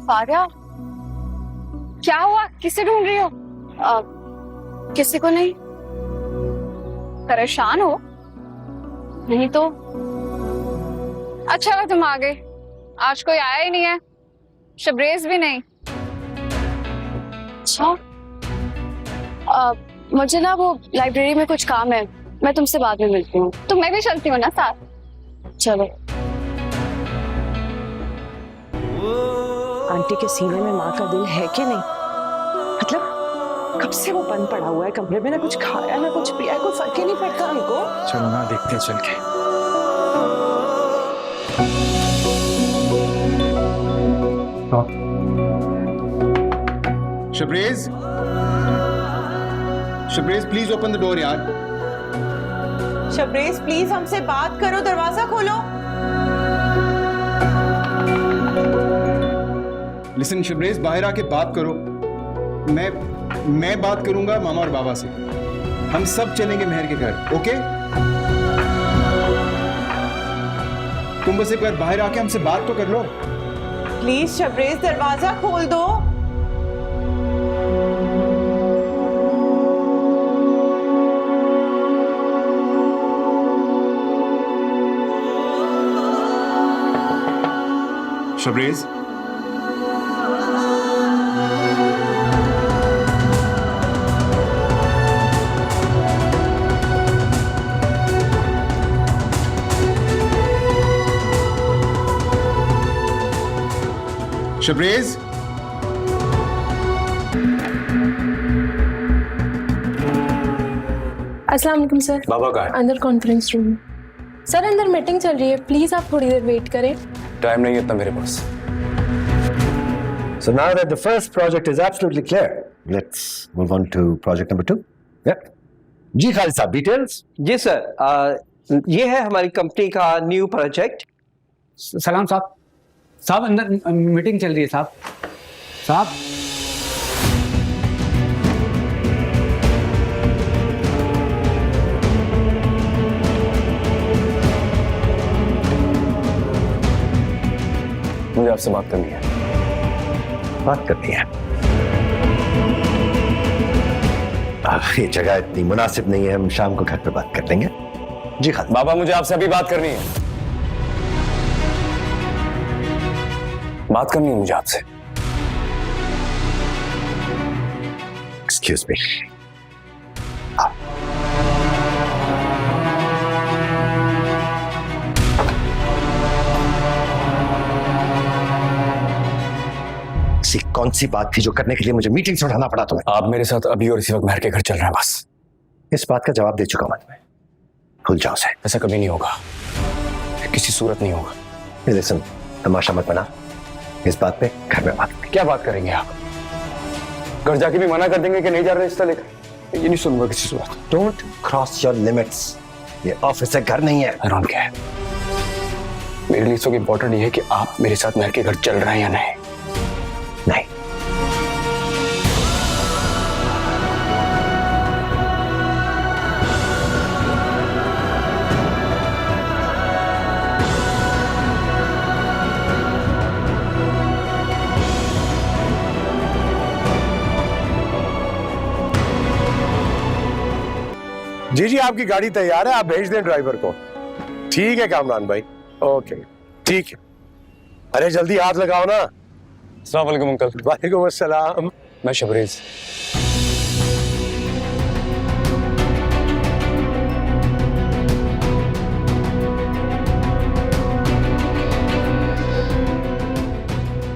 फारिया, क्या हुआ? किसे ढूंढ रही हो? किसी को नहीं। परेशान हो? नहीं तो अच्छा तुम आ गए। आज कोई आया ही नहीं है, शबरेज भी नहीं। अच्छा, मुझे ना वो लाइब्रेरी में कुछ काम है, मैं तुमसे बाद में मिलती हूँ। तो मैं भी चलती हूँ ना साथ। चलो। आंटी के सीने में माँ का दिल है कि नहीं? मतलब कब से वो बंद पड़ा हुआ है कमरे में, ना कुछ खाया ना कुछ पिया, कोई फर्क ही नहीं पड़ता हमको। चलो ना देखते हैं चल के। Shabrez, Shabrez please open the door यार। शबरेज प्लीज हमसे बात करो, दरवाजा खोलो। लिसन शबरेज, बाहर आके बात करो। मैं बात करूंगा मामा और बाबा से। हम सब चलेंगे मेहर के घर, ओके? तुम बस एक बार बाहर आके हमसे बात तो कर लो। प्लीज शबरेज दरवाजा खोल दो। शबरेज, शबरेज, अस्सलाम वालेकुम सर। बाबा का अंदर कॉन्फ्रेंस रूम में। सर अंदर मीटिंग चल रही है, प्लीज आप थोड़ी देर वेट करें। टाइम नहीं है इतना मेरे पास। So now that the first project is absolutely clear, let's move on to project number 2. Yep. जी खालिद साहब, details? जी सर, ये है हमारी कंपनी का न्यू प्रोजेक्ट। सलाम साहब। साहब अंदर मीटिंग चल रही है साहब। साहब मुझे आपसे बात करनी है। बात करनी है। ये जगह इतनी मुनासिब नहीं है, हम शाम को घर पे बात कर लेंगे। जी खालिद। बाबा मुझे आपसे अभी बात करनी है। बात करनी है मुझे आपसे। Excuse me. कौन सी बात थी जो करने के लिए मुझे मीटिंग से उठाना पड़ा तुम्हें? आप मेरे साथ अभी और इसी वक्त मेहर के घर चल रहे हैं बस। इस बात का जवाब दे चुका मैं तुम्हें, भूल जाओ से। ऐसा कभी नहीं होगा, किसी सूरत नहीं होगा। लिसन, तमाशा मत बना। इस बात पे घर में बात करें। क्या बात करेंगे आप? घर जाके भी मना कर देंगे कि नहीं जा रहे रिश्ता लेकर? ये नहीं सुनूंगा किसी सूरत। Don't cross your limits. ये ऑफिस है, घर नहीं है। हैरान क्या है? मेरे लिए सब इम्पोर्टेंट ये है कि आप मेरे साथ मेहर के घर चल रहे हैं या नहीं। नहीं। जी जी, आपकी गाड़ी तैयार है, आप भेज दें ड्राइवर को। ठीक है कामरान भाई, ओके ठीक है। अरे जल्दी हाथ लगाओ ना। अस्सलाम वालेकुम अंकल। वालेकुम अस्सलाम। मैं शबरेज।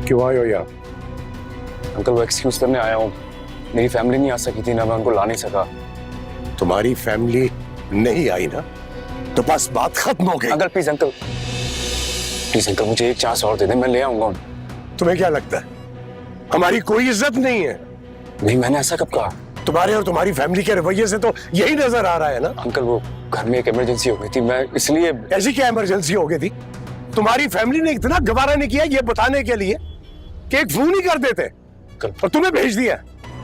क्यों आए हो यहाँ? अंकल वो एक्सक्यूज करने आया हूँ। मेरी फैमिली नहीं आ सकी थी ना, मैं उनको ला नहीं सका। तुम्हारी फैमिली नहीं आई ना, तो बस बात खत्म हो गई। Uncle please uncle, please uncle मुझे एक चांस और दे दें, मैं ले आऊंगा। तुम्हें क्या लगता है हमारी कोई इज्जत नहीं है? नहीं, मैंने ऐसा कब कहा? तुम्हारे और तुम्हारी फैमिली के रवैये से तो यही नजर आ रहा है ना। अंकल वो घर में एक इमरजेंसी हो गई थी, मैं इसलिए। ऐसी क्या इमरजेंसी हो गई थी? तुम्हारी फैमिली ने इतना गवारा नहीं किया ये बताने के लिए कि एक फोन ही कर देते और तुम्हें भेज दिया।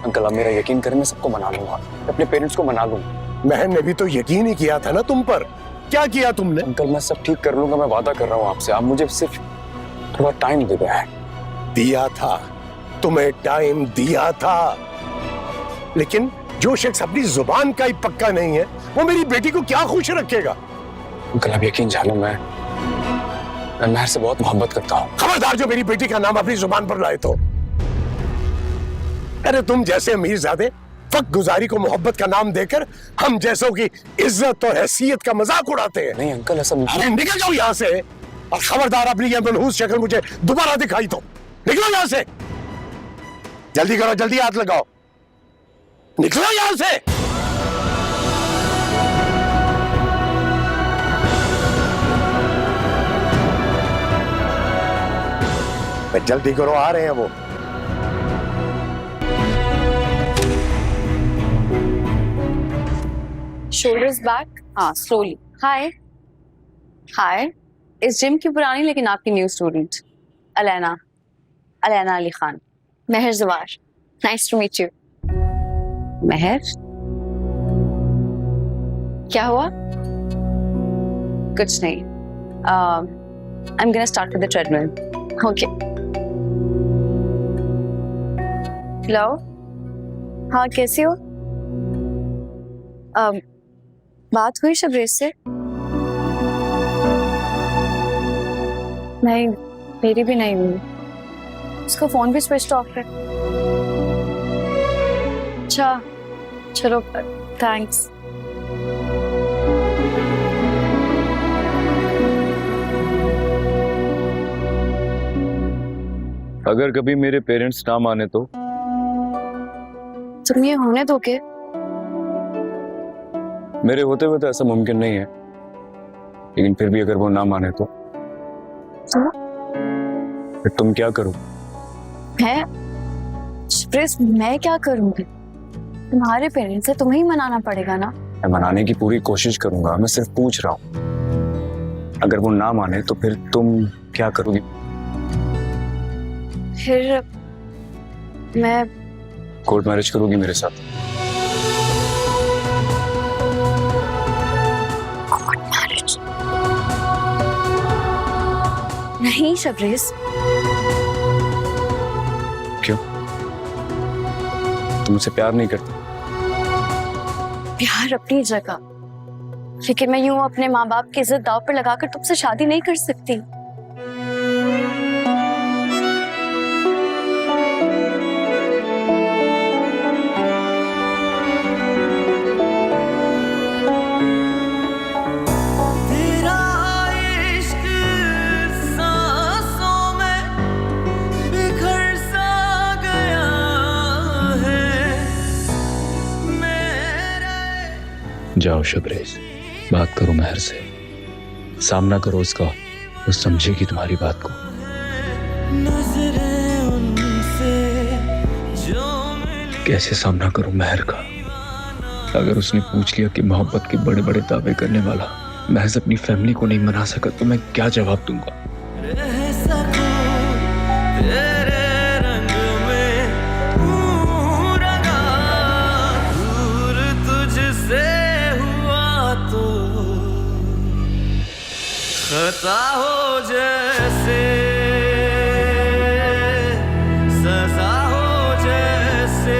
अंकल आप मेरा यकीन करें, मैं सबको मना लूंगा, अपने पेरेंट्स को मना लूंगा। महन ने भी तो यकीन ही किया था ना तुम पर। क्या किया तुमने? अंकल मैं सब ठीक कर लूंगा, मैं वादा कर रहा हूँ आपसे। आप मुझे सिर्फ थोड़ा टाइम दे दे। दिया था, तुम्हें टाइम दिया था, लेकिन जो शख्स अपनी जुबान का ही पक्का नहीं है वो मेरी बेटी को क्या खुश रखेगा। अंकल आप यकीन जानो मैं महर से बहुत मोहब्बत करता हूँ। खबरदार जो मेरी बेटी का नाम अपनी जुबान पर लाए तो। अरे तुम जैसे अमीरजादे वक्त गुजारी को मोहब्बत का नाम देकर हम जैसों की इज्जत और हैसियत का मजाक उड़ाते हैं। नहीं अंकल ऐसा अरे निकल जाओ यहाँ से, और खबरदार अपनी ये मनहूस शक्ल मुझे दोबारा दिखाई तो निकलो यहाँ से। जल्दी करो, जल्दी हाथ लगाओ, निकलो यहाँ से। जल्दी करो, आ रहे हैं वो। शोल्डर्स बैक, हाँ स्लोली। हाय हाय, इस जिम की पुरानी लेकिन आपकी न्यू स्टूडेंट अलैना अली खान। महर जवार, नाइस टू मीट यू। महर, क्या हुआ? कुछ नहीं। I am gonna start with the treadmill. Okay. Hello, हाँ कैसी हो? बात हुई शबरेज से? नहीं, मेरी भी नहीं हुई। उसका फोन भी स्विच ऑफ है। अच्छा चलो, थैंक्स। अगर कभी मेरे पेरेंट्स ना माने तो? तुम ये होने दोगे? मेरे होते हुए तो ऐसा मुमकिन नहीं है, लेकिन फिर भी अगर वो ना माने तो? फिर तुम क्या करो? मैं क्या करूंगी? तुम्हारे पेरेंट्स से तुम्हें ही मनाना पड़ेगा ना। मैं मनाने की पूरी कोशिश करूंगा, मैं सिर्फ पूछ रहा हूँ। अगर वो ना माने तो फिर तुम क्या करोगी? फिर मैं कोर्ट मैरिज करोगी मेरे साथ? नहीं शबरेज। क्यों? तुम मुझसे प्यार नहीं करती? प्यार अपनी जगह, लेकिन मैं यूं अपने माँ बाप की इज्जत दांव पर लगाकर तुमसे शादी नहीं कर सकती। जाओ शबरेज, बात करो महर से, सामना करो उसका, वो समझेगी तुम्हारी बात को। कैसे सामना करूं महर का? अगर उसने पूछ लिया कि मोहब्बत के बड़े बड़े दावे करने वाला महज अपनी फैमिली को नहीं मना सका तो मैं क्या जवाब दूंगा? खता हो जैसे सजा हो जैसे,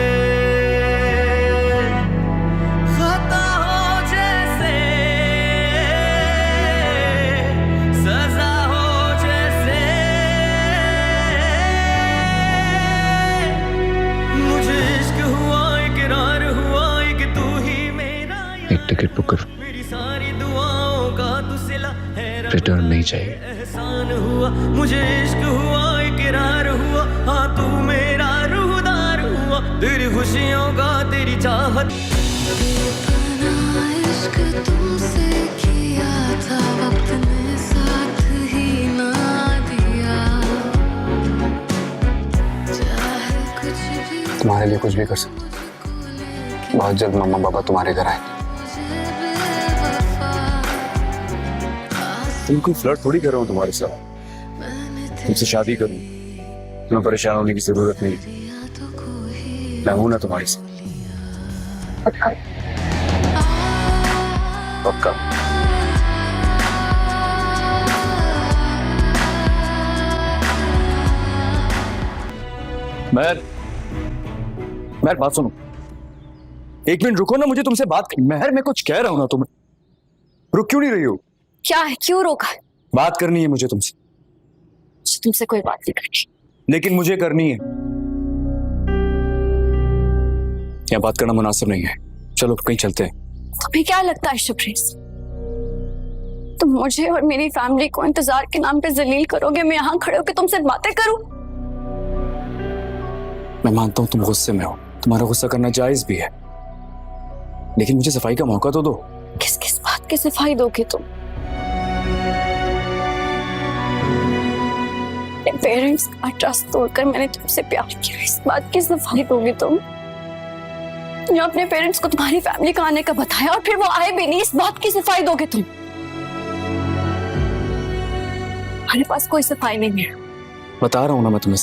खता हो जैसे सजा हो जैसे, मुझे इश्क हुआ इकरार हुआ कि तू ही मेरा। एक टिकट बुक करो, मेरी सारी दुआओं का तू सिला है, रिटर्न नहीं चाहिए। एहसान हुआ, मुझे इश्क हुआ इकरार हुआ, हाँ तू मेरा रूहदार हुआ, तेरी खुशियों का तेरी चाहत। इश्क तुमसे किया था, वक्त ने साथ ही ना दिया, चाहे कुछ भी। तुम्हारे लिए कुछ भी कर सकते। बहुत जल्द मम्मा पापा तुम्हारे घर आएंगे। तुम कोई फ्लर्ट थोड़ी कर रहा हूँ तुम्हारे साथ, तुमसे शादी करूँ, तुम्हें परेशान होने की जरूरत नहीं, मैं हूं ना तुम्हारे साथ। पक्का? पक्का? महर बात सुनो, एक मिनट रुको ना, मुझे तुमसे बात महर मैं कुछ कह रहा हूं ना, तुम रुक क्यों नहीं रही हो? क्या है, क्यों रोका? बात करनी है मुझे तुमसे। मुझे तुमसे कोई बात नहीं करनी। लेकिन मुझे करनी है। यहाँ बात करना मुनासिब नहीं है, चलो कहीं चलते हैं। तुम्हें क्या लगता है शबरेज, तुम मुझे और मेरी फैमिली को इंतजार के नाम पे जलील करोगे? मैं यहाँ खड़े होकर तुमसे बातें करूं? मैं मानता हूं तुम गुस्से में हो, तुम्हारा गुस्सा करना जायज भी है, लेकिन मुझे सफाई का मौका तो दो। किस किस बात की सफाई दोगे तुम? अपने पेरेंट्स का ट्रस्ट तोड़कर मैंने तुमसे प्यार किया, इस बात की सफाई दोगे तुम? या अपने पेरेंट्स को तुम्हारी फैमिली का आने का बताया और फिर वो आए भी नहीं, इस बात की सफाई दोगे तुम? हमारे पास कोई सफाई नहीं है। बता रहा हूं ना मैं तुम्हें,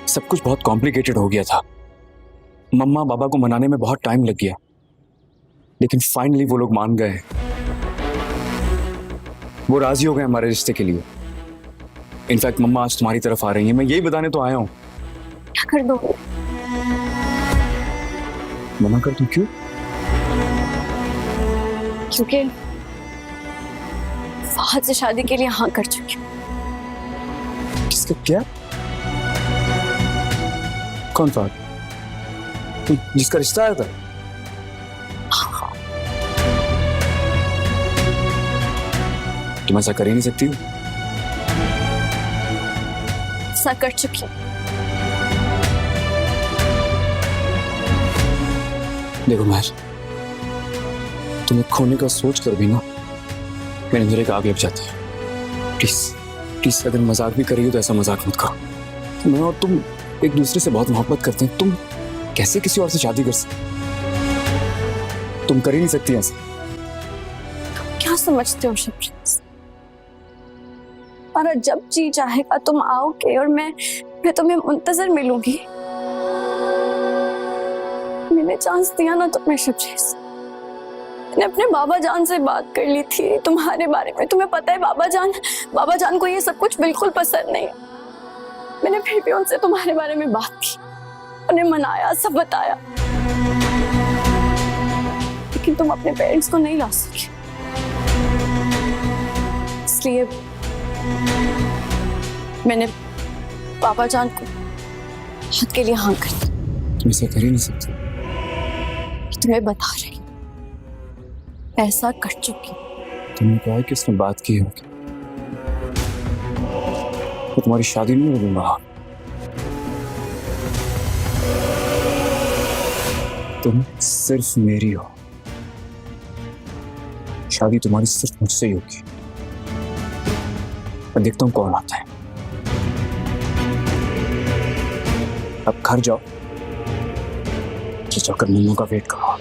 सब कुछ बहुत कॉम्प्लिकेटेड हो गया था। मम्मा पापा को मनाने में बहुत टाइम लग गया, लेकिन फाइनली वो लोग मान गए। वो राजी हो गए हमारे रिश्ते के लिए। इनफैक्ट मम्मा आज तुम्हारी तरफ आ रही है, मैं यही बताने तो आया हूं। क्या कर दो? मना कर दूं? क्यों? क्योंकि फहद से शादी के लिए हाँ कर चुकी हूँ। किसका? क्या? कौन फहद? जिसका रिश्ता आया था? हाँ। तुम ऐसा कर ही नहीं सकती हो। ऐसा कर चुकी हूँ। देखो महर, तुम्हें खोने का सोच कर भी ना मेरे अंदर एक आग लग जाती है। प्लीज प्लीज, अगर मजाक भी कर रही हो तो ऐसा मजाक मत करो। मैं और तुम एक दूसरे से बहुत मोहब्बत करते हैं, तुम कैसे किसी और से शादी कर सकते? तुम कर ही नहीं सकती ऐसा। क्या समझते हो शबरीज? और जब जी चाहेगा तुम आओगे और मैं तुम्हें मुंतजर मिलूंगी। मैंने चांस दिया ना तुम्हें शबरीज। मैंने अपने बाबा जान से बात कर ली थी तुम्हारे बारे में। तुम्हें पता है बाबा जान को ये सब कुछ बिल्कुल पसंद नहीं। मैंने फिर भी उनसे तुम्हारे बारे में बात की, उन्हें मनाया, सब बताया, लेकिन तुम अपने पेरेंट्स को नहीं ला सके। इसलिए मैंने पापा जान को हाथ के लिए हाँ कर दी। तुम ऐसा कर ही नहीं सकती। तुम्हें बता रही ऐसा कर चुकी। तुमने कहा कि उसने बात की होगी। तो तुम्हारी शादी नहीं होगी वहां। तुम सिर्फ मेरी हो, शादी तुम्हारी सिर्फ मुझसे ही होगी। मैं देखता हूं कौन आता है। अब घर जाओ, जाकर मम्मी का वेट करो।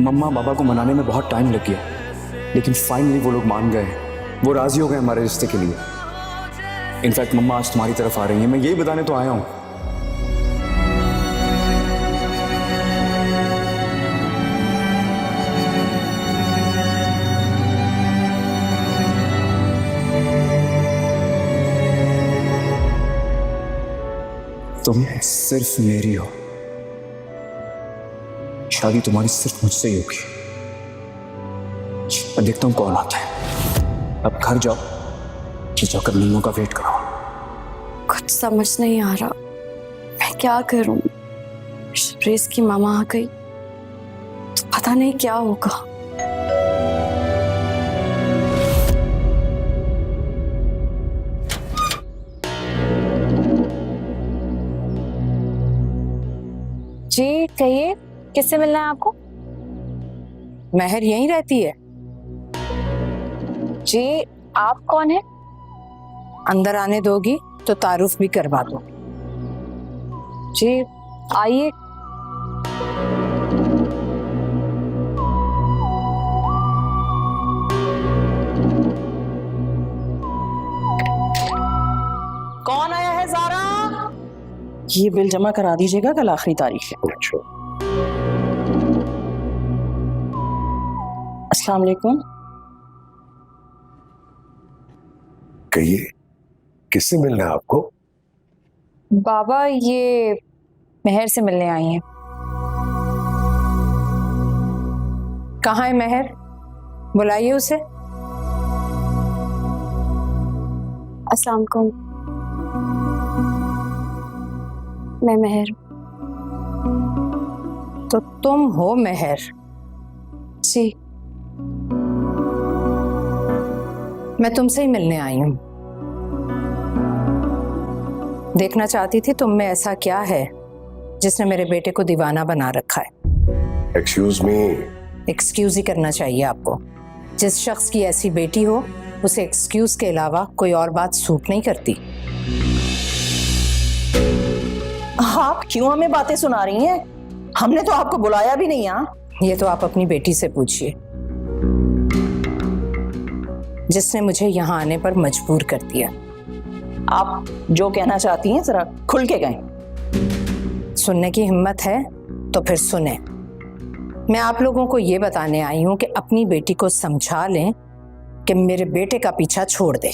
मम्मा पापा को मनाने में बहुत टाइम लग गया, लेकिन फाइनली वो लोग मान गए। वो राजी हो गए हमारे रिश्ते के लिए। इनफैक्ट मम्मा आज तुम्हारी तरफ आ रही है, मैं यही बताने तो आया हूं। तुम सिर्फ मेरी हो, शादी तुम्हारी सिर्फ मुझसे ही होगी। मैं देखता हूं कौन आता है। अब घर जाओ, जाकर मम्मी का वेट करो। कुछ समझ नहीं आ रहा, मैं क्या करूं? शबरीज की मामा आ गई तो पता नहीं क्या होगा। जी कहिए, किससे मिलना है आपको? महर यहीं रहती है। जी आप कौन है? अंदर आने दोगी तो तारुफ भी करवा दो। जी आइए। कौन आया है ज़ारा? ये बिल जमा करा दीजिएगा, कल आखिरी तारीख है। अच्छा, अस्सलाम वालेकुम। कहिए, किससे मिलना है आपको? बाबा ये महर से मिलने आई हैं। कहाँ है महर? बुलाइए उसे। अस्सलाम वालेकुम, मैं महर। तो तुम हो महर? जी मैं तुमसे ही मिलने आई हूँ। देखना चाहती थी तुम में ऐसा क्या है जिसने मेरे बेटे को दीवाना बना रखा है। Excuse me. एक्सक्यूज ही करना चाहिए आपको। जिस शख्स की ऐसी बेटी हो उसे एक्सक्यूज के अलावा कोई और बात सूट नहीं करती। आप क्यों हमें बातें सुना रही हैं? हमने तो आपको बुलाया भी नहीं। यहाँ ये तो आप अपनी बेटी से पूछिए, जिसने मुझे यहाँ आने पर मजबूर कर दिया। आप जो कहना चाहती हैं जरा खुल के कहें। सुनने की हिम्मत है तो फिर सुने। मैं आप लोगों को ये बताने आई हूं कि अपनी बेटी को समझा लें कि मेरे बेटे का पीछा छोड़ दे।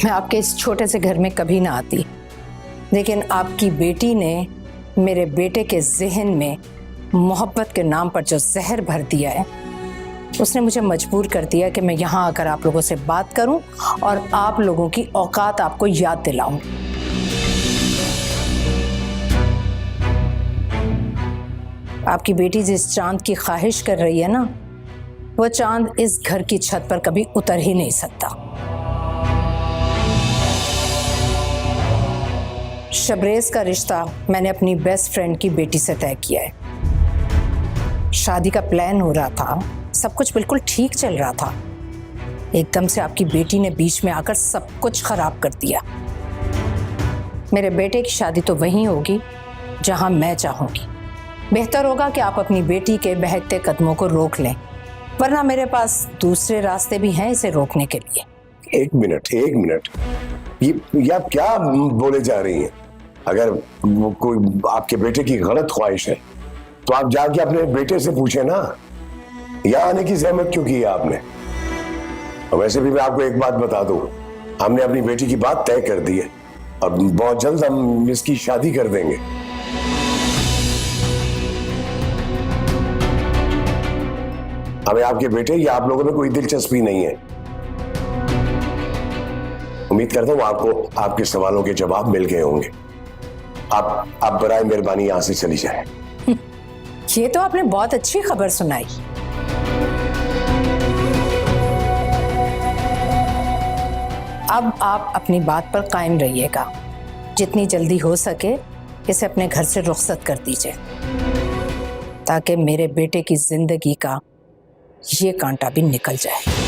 मैं आपके इस छोटे से घर में कभी ना आती, लेकिन आपकी बेटी ने मेरे बेटे के ज़हन में मोहब्बत के नाम पर जो जहर भर दिया है, उसने मुझे मजबूर कर दिया कि मैं यहाँ आकर आप लोगों से बात करूं और आप लोगों की औकात आपको याद दिलाऊं। आपकी बेटी जिस चांद की ख्वाहिश कर रही है ना, वो चांद इस घर की छत पर कभी उतर ही नहीं सकता। शबरेज का रिश्ता मैंने अपनी बेस्ट फ्रेंड की बेटी से तय किया है। शादी का प्लान हो रहा था, सब कुछ बिल्कुल ठीक चल रहा था। एकदम से आपकी बेटी ने बीच में आकर सब कुछ खराब कर दिया। मेरे बेटे की शादी तो वहीं होगी जहां मैं चाहूंगी। बेहतर होगा कि आप अपनी बेटी के बहकते कदमों को रोक लें, वरना मेरे पास दूसरे रास्ते भी हैं इसे रोकने के लिए। एक मिनट, ये आप क्या बोले जा रही हैं? अगर कोई आपके बेटे की गलत ख्वाहिश है तो आप जाके अपने बेटे से पूछे ना, यहाँ आने की जहमत क्यों की है आपने? और वैसे भी मैं आपको एक बात बता दूं, हमने अपनी बेटी की बात तय कर दी है और बहुत जल्द हम इसकी शादी कर देंगे। हमें आपके बेटे या आप लोगों में कोई दिलचस्पी नहीं है। उम्मीद करता हूं आपको आपके सवालों के जवाब मिल गए होंगे। आप बराए मेहरबानी यहां से चली जाए। ये तो आपने बहुत अच्छी खबर सुनाई। अब आप अपनी बात पर कायम रहिएगा। जितनी जल्दी हो सके इसे अपने घर से रुखसत कर दीजिए, ताकि मेरे बेटे की जिंदगी का ये कांटा भी निकल जाए।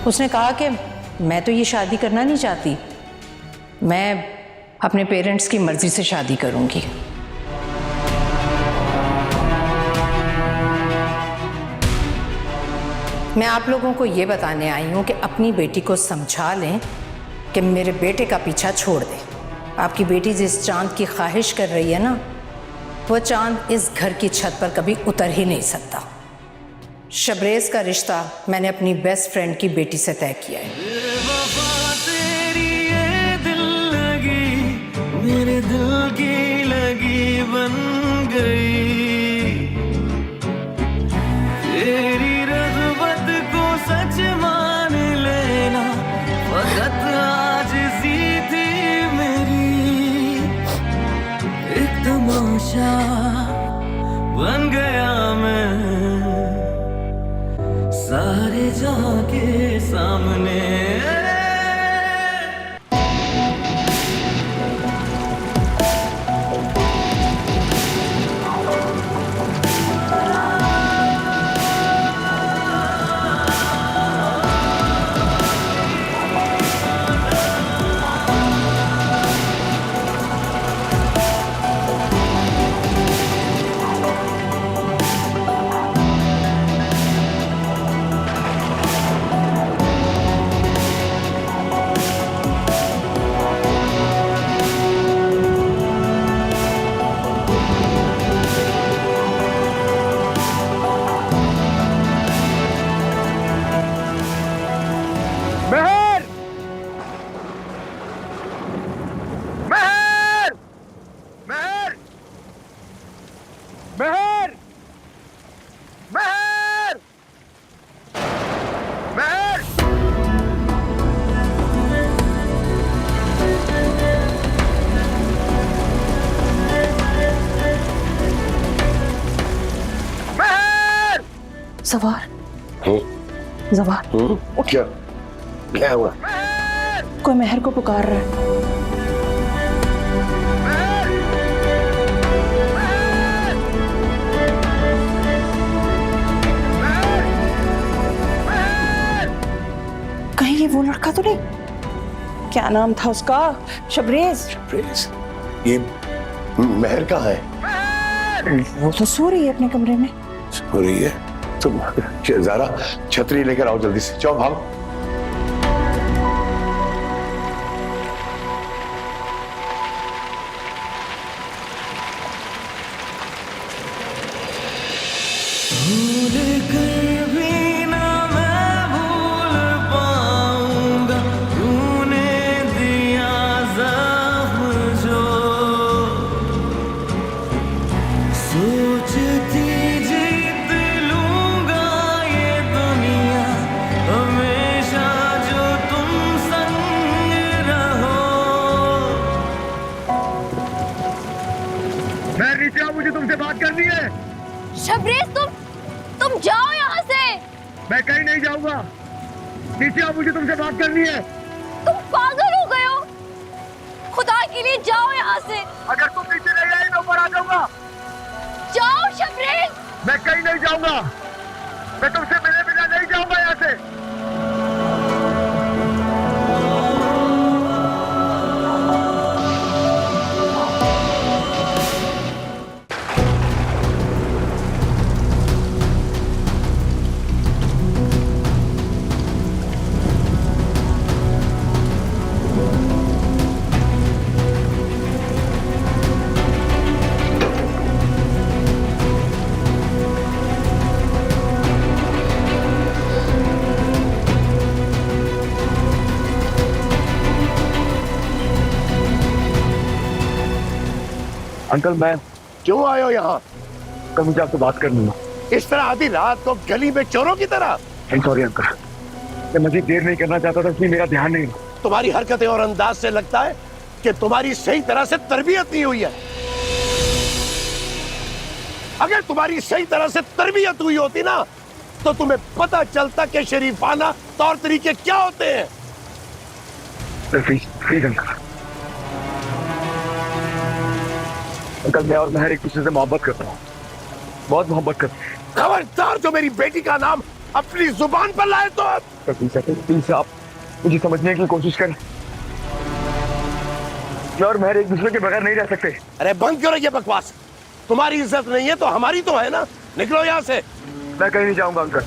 उसने कहा कि मैं तो ये शादी करना नहीं चाहती, मैं अपने पेरेंट्स की मर्जी से शादी करूंगी। मैं आप लोगों को ये बताने आई हूँ कि अपनी बेटी को समझा लें कि मेरे बेटे का पीछा छोड़ दें। आपकी बेटी जिस चांद की ख्वाहिश कर रही है ना, वो चांद इस घर की छत पर कभी उतर ही नहीं सकता। शबरेज का रिश्ता मैंने अपनी बेस्ट फ्रेंड की बेटी से तय किया है। वफा तेरी ये दिल लगी मेरे दिल की लगी बन गई, तेरी रग़बत को सच मान लेना वक़्त आज सी थी मेरी, एक तमाशा बन गया मैं सारे जहां के सामने। जवार, जवार, क्या क्या हुआ? कोई महर को पुकार रहा है। कहीं ये वो लड़का तो नहीं? क्या नाम था उसका? शबरेज। शबरेज? ये महर कहाँ है? वो तो सो रही है अपने कमरे में। सो रही है? तुम ज़रा छतरी लेकर आओ जल्दी से, जाओ भागो। मुझे तुमसे बात करनी है। शबरेज तुम जाओ यहाँ से। मैं कहीं नहीं जाऊंगा, नीचे आओ, मुझे तुमसे बात करनी है। तुम पागल हो गए हो, खुदा के लिए जाओ यहाँ से। अगर तुम नीचे नहीं आई तो ऊपर आ जाऊंगा। जाओ शबरेज। मैं कहीं नहीं जाऊंगा, मैं तुमसे मिले बिना नहीं जाऊंगा यहाँ से। अंकल मैं क्यों आए हो यहाँ? अंकल मुझे आपसे बात करनी है। इस तरह आधी रात को गली में चोरों की तरह? सॉरी अंकल, मैं मजीद देर नहीं करना चाहता था, इसलिए मेरा ध्यान नहीं। तुम्हारी हरकतें और अंदाज से लगता है कि तुम्हारी सही तरह से तरबियत नहीं हुई है। अगर तुम्हारी सही तरह से तरबियत हुई होती ना तो तुम्हें पता चलता कि शरीफाना तौर तरीके क्या होते हैं। अंकल मैं और महर एक दूसरे से मोहब्बत करता हूँ, बहुत मोहब्बत करता हूँ। खबरदार जो मेरी बेटी का नाम अपनी जुबान पर लाए तो प्लीज आप मुझे समझने की कोशिश करें। मैं और महर एक दूसरे के बगैर नहीं रह सकते। अरे बंद करो ये बकवास। तुम्हारी इज्जत नहीं है तो हमारी तो है ना। निकलो यहाँ से। मैं कहीं नहीं जाऊंगा अंकल।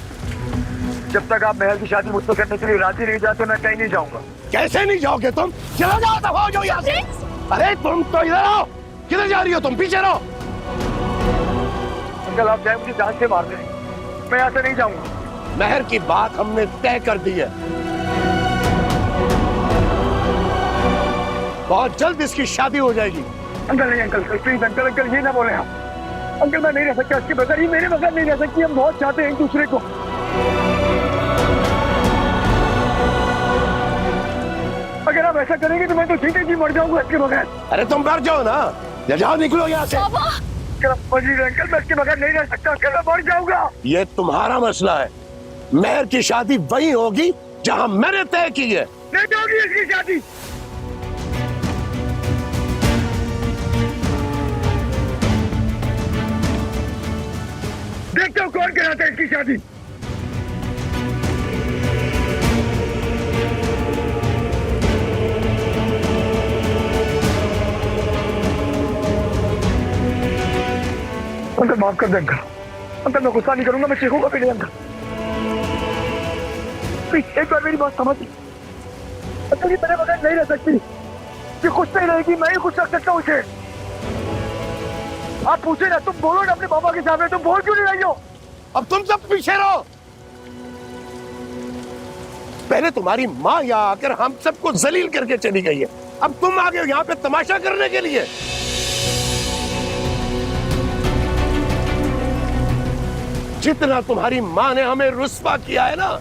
जब तक आप महर की शादी मुझसे करने के लिए राजी नहीं जाते मैं कहीं नहीं जाऊंगा। कैसे नहीं जाओगे तुम? चलो जाओ, दफा हो जाओ यहाँ से। अरे तुम तो इधर आओ। किधर जा रही हो तुम? पीछे रहो। अंकल आप चाहे मुझे जान से मार दें, मैं यहाँ से नहीं जाऊंगा। महर की बात हमने तय कर दी है। बहुत जल्द इसकी शादी हो जाएगी। अंकल नहीं अंकल, प्लीज अंकल, अंकल ये ना बोले आप। अंकल मैं नहीं रह सकता इसके बगैर, ये मेरे बगैर नहीं रह सकती। हम बहुत चाहते हैं एक दूसरे को। अगर आप ऐसा करेंगे तो मैं तो जीते जी मर जाऊंगा इसके बगैर। अरे तुम मर जाओ ना। जाओ, निकलो यहाँ से। अंकल मैं इसके बगैर नहीं रह सकता। अंकल मैं मर जाऊंगा। ये तुम्हारा मसला है। महर की शादी वही होगी जहाँ मैंने तय की है। नहीं होगी इसकी शादी। देखते हो कौन कराता है इसकी शादी। अंकल माफ कर दे अंकल। अंकल मैं गुस्सा नहीं करूंगा, मैं चीखूंगा भी नहीं अंकल। प्लीज एक बार मेरी बात समझ। अंकल ये मेरे बगैर नहीं रह सकती। ये खुश नहीं रहेगी, मैं ही खुश रख सकता हूँ उसे। आप पूछे ना, तुम बोलो ना अपने पापा के सामने, तुम बोल क्यों नहीं रही हो? अब तुम सब पीछे रहो। पहले तुम्हारी माँ यहाँ आकर हम सबको जलील करके चली गई है। अब तुम आ गए यहाँ पे तमाशा करने के लिए। जितना तुम्हारी माँ ने हमें रुस्वा किया है ना,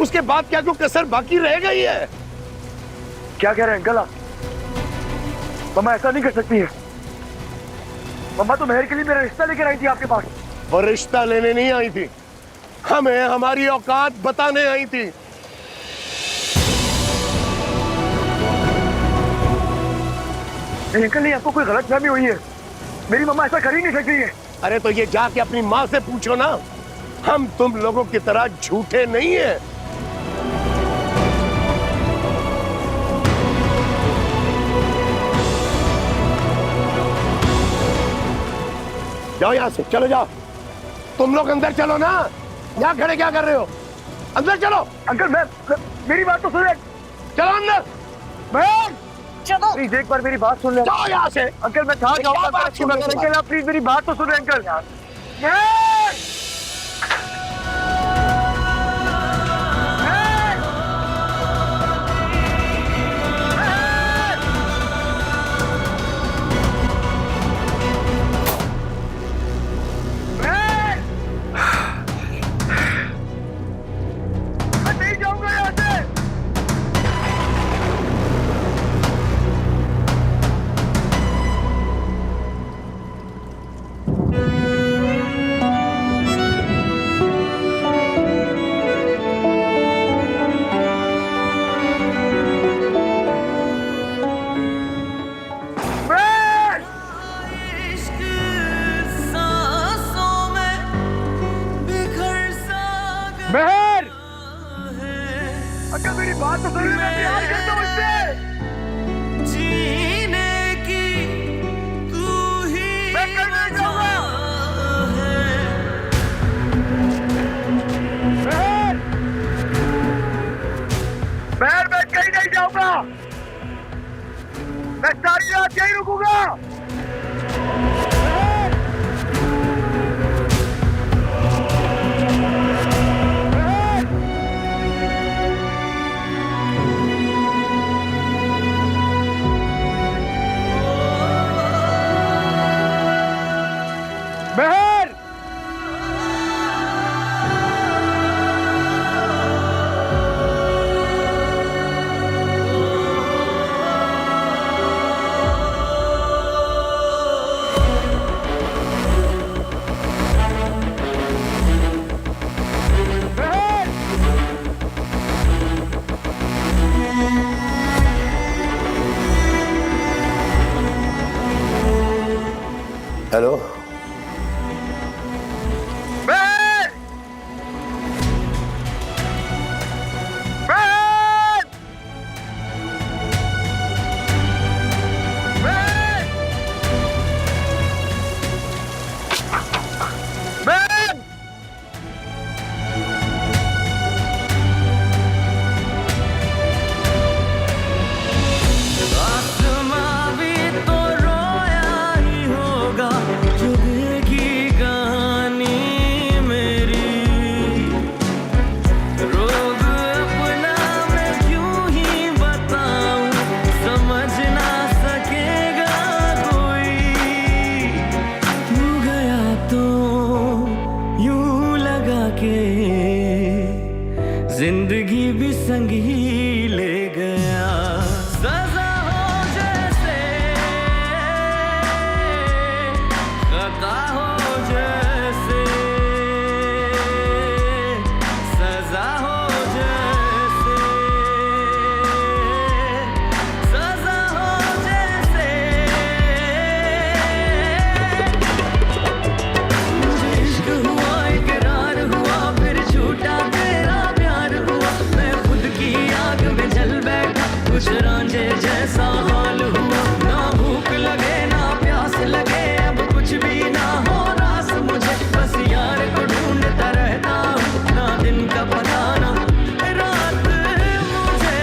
उसके बाद क्या कोई कसर बाकी रह गई है? क्या कह रहे हैं अंकल आप? मम्मा ऐसा नहीं कर सकती है। मम्मा तो महर के लिए मेरा रिश्ता लेकर आई थी आपके पास। और रिश्ता लेने नहीं आई थी, हमें हमारी औकात बताने आई थी। अंकल नहीं, आपको कोई गलतफहमी हुई है। मेरी मम्मा ऐसा कर ही नहीं सकती है। अरे तो ये जाके अपनी माँ से पूछो ना। हम तुम लोगों की तरह झूठे नहीं है। जाओ यहाँ से, चलो जाओ। तुम लोग अंदर चलो ना। यहाँ खड़े क्या कर रहे हो? अंदर चलो। अंकल मैं मेरी बात तो सुने। चलो अंदर। मैं चलो प्लीज एक बार मेरी बात सुन ले। जाओ यहाँ से। अंकल मैं कहाँ जाऊँगा? अंकल आप प्लीज मेरी बात तो सुने अंकल। महर! अंकल मेरी बात तो सुन ले, मैं प्यार करता हूँ उससे। जीने की तू ही मैं कहीं नहीं जाऊंगा। महर! महर मैं कहीं नहीं जाऊंगा। मैं सारी रात यहीं रुकूंगा। महर! हेलो। महर! ऐसा हाल हुआ, ना भूख लगे ना प्यास लगे, अब कुछ भी ना हो रास मुझे, बस यार को ढूंढता रहता हूँ, ना दिन का पता ना रात मुझे।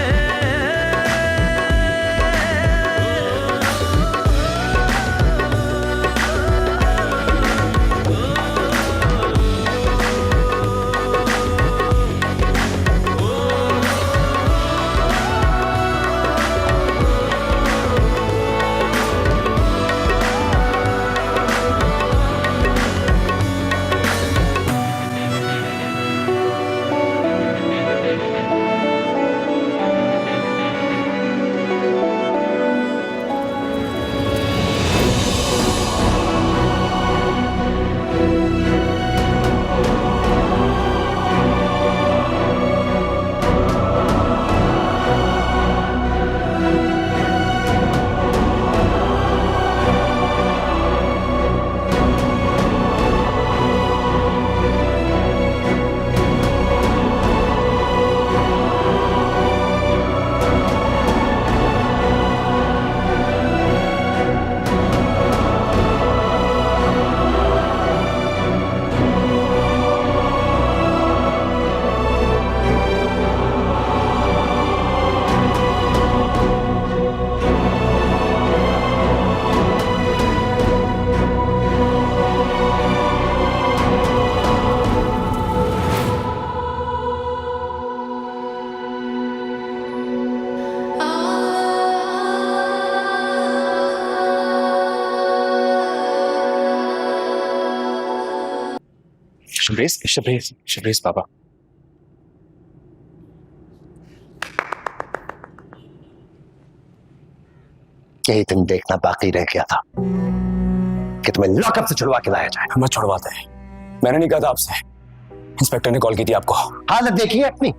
शबरेज शबरेज शबरेज बाबा, यही दिन देखना बाकी रह गया था कि तुम्हें लॉकअप से छुड़वा के लाया जाए। मत छुड़वाते हैं, मैंने नहीं कहा था आपसे, इंस्पेक्टर ने कॉल की थी आपको। हालत देखिए अपनी,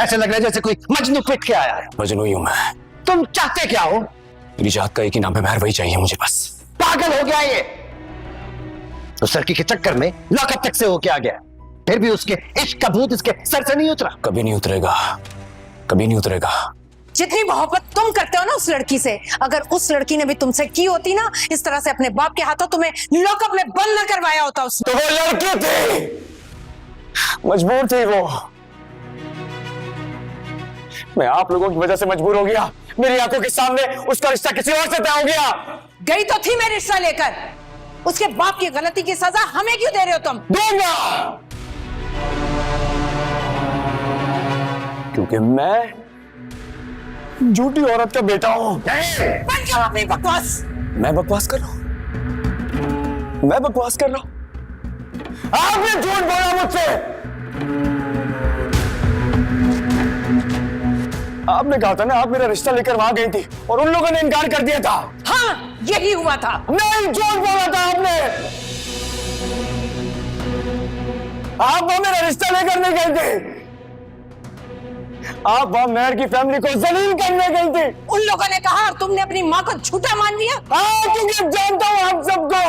ऐसे लग रहा है जैसे कोई मजनू पिट के आया है। मजनू ही हूं मैं। तुम चाहते क्या हो? मेरी जात का एक ही नाम है महर, वही चाहिए मुझे बस। पागल हो गया ये? उस लड़की के चक्कर में लॉकअप तक से होके आ गया, फिर भी उसके इश्क का भूत इसके सर से नहीं उतरा। कभी नहीं उतरेगा, कभी नहीं उतरेगा। जितनी मोहब्बत तुम करते हो ना उस लड़की से, अगर उस लड़की ने भी तुमसे की होती ना इस तरह से, अपने बाप के हाथों तुम्हें लॉकअप में बंद न करवाया होता उसने। तो वो लड़की थी, मजबूर थी वो। मैं आप लोगों की वजह से मजबूर हो गया, मेरी आंखों के सामने उसका रिश्ता किसी और से तय हो गया। गई तो थी मैं रिश्ता लेकर, उसके बाप की गलती की सजा हमें क्यों दे रहे हो तुम? दूंगा, क्योंकि मैं झूठी औरत का बेटा हूं। बंद करो अपनी बकवास। मैं बकवास कर रहा हूं, मैं बकवास कर रहा हूं। आपने झूठ बोला मुझसे। आपने कहा था ना, आप मेरा रिश्ता लेकर वहां गई थी और उन लोगों ने इनकार कर दिया था। हाँ, यही हुआ था। नहीं, झूठ बोला था आपने। आप वहां मेरा रिश्ता लेकर नहीं गई थी, आप वहां महर की फैमिली को जलील करने गई थी। उन लोगों ने कहा और तुमने अपनी माँ को झूठा मान लिया। क्योंकि जानता हूं आप सबको,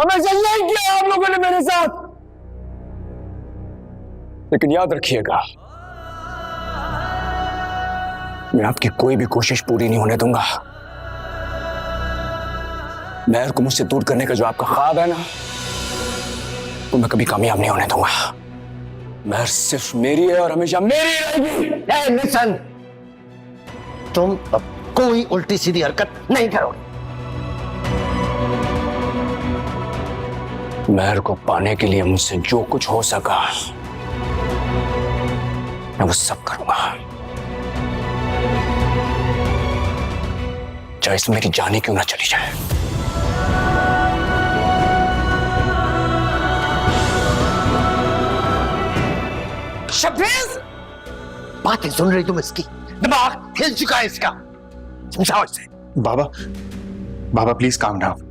हमेशा यही किया आप लोगों ने मेरे साथ। लेकिन याद रखिएगा, मैं आपकी कोई भी कोशिश पूरी नहीं होने दूंगा। महर को मुझसे दूर करने का जो आपका ख्वाब है ना, वो मैं कभी कामयाब नहीं होने दूंगा। महर सिर्फ मेरी है और हमेशा मेरी रहेगी। लिसन, तुम अब कोई उल्टी सीधी हरकत नहीं करोगे। महर को पाने के लिए मुझसे जो कुछ हो सका मैं वो सब करूंगा, चाहे इसमें मेरी जान ही क्यों ना चली जाए। शबरीज, बातें सुन रही तुम इसकी? दिमाग हिल चुका है इसका, समझाओ इसे। बाबा प्लीज काम डाउन,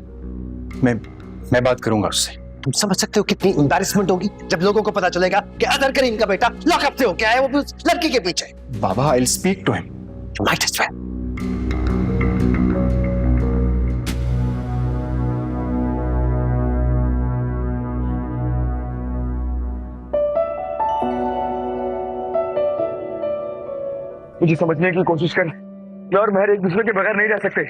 मैं बात करूंगा उससे। तुम समझ सकते हो कितनी एम्बैरेसमेंट होगी जब लोगों को पता चलेगा कि अदर करीम का बेटा लॉकअप से होके आया, वो भी उस लड़की के पीछे। बाबा, I will speak to him. Might as well. मुझे समझने की कोशिश कर। मैं और महर एक दूसरे के बगैर नहीं रह सकते।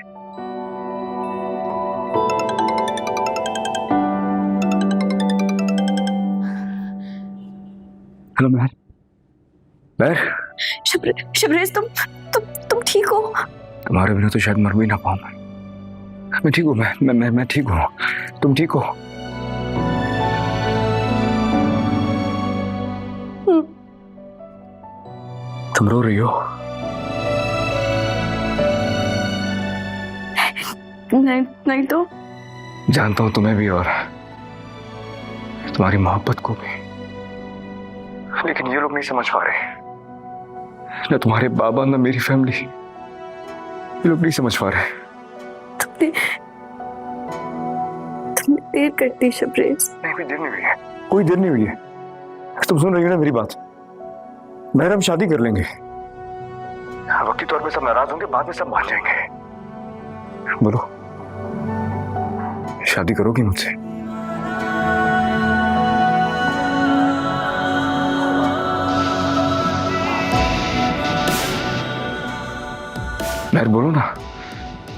हेलो महर। महर, शबरेज तुम ठीक हो? तुम्हारे बिना तो शायद मर भी ना पाऊं। मैं ठीक हूँ। मैं ठीक हूँ। तुम ठीक हो? तुम रो रही हो? नहीं तो। जानता हूं तुम्हें भी और तुम्हारी मोहब्बत को भी, लेकिन ये लोग नहीं समझ पा रहे। न तुम्हारे बाबा न मेरी फैमिली, ये लोग नहीं समझ पा रहे। तुमने देर कर दी शबरेज। नहीं, कोई देर नहीं हुई है। कोई देर नहीं हुई है। तुम सुन रही हो ना मेरी बात? महर, हम शादी कर लेंगे। वक्ती तौर पे सब नाराज होंगे, बाद में सब मान जाएंगे। बोलो, शादी करोगी मुझसे? महर, बोलो ना,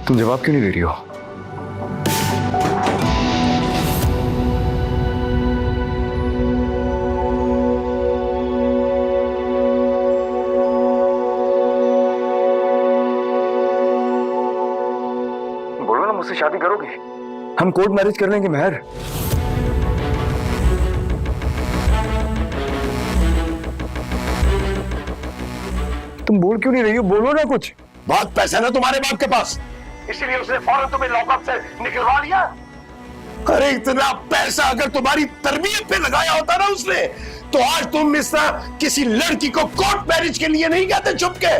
तुम जवाब क्यों नहीं दे रही हो? बोलो ना, मुझसे शादी करोगी? हम कोर्ट मैरिज कर लेंगे महर। तुम बोल क्यों नहीं रही हो? बोलो ना कुछ। बहुत पैसा ना तुम्हारे बाप के पास, इसीलिए उसने फौरन तुम्हें लॉकअप से निकलवा लिया। अरे इतना पैसा अगर तुम्हारी तरबियत पे लगाया होता ना उसने, तो आज तुम इस तरह किसी लड़की को कोर्ट मैरिज के लिए नहीं कहते चुप के।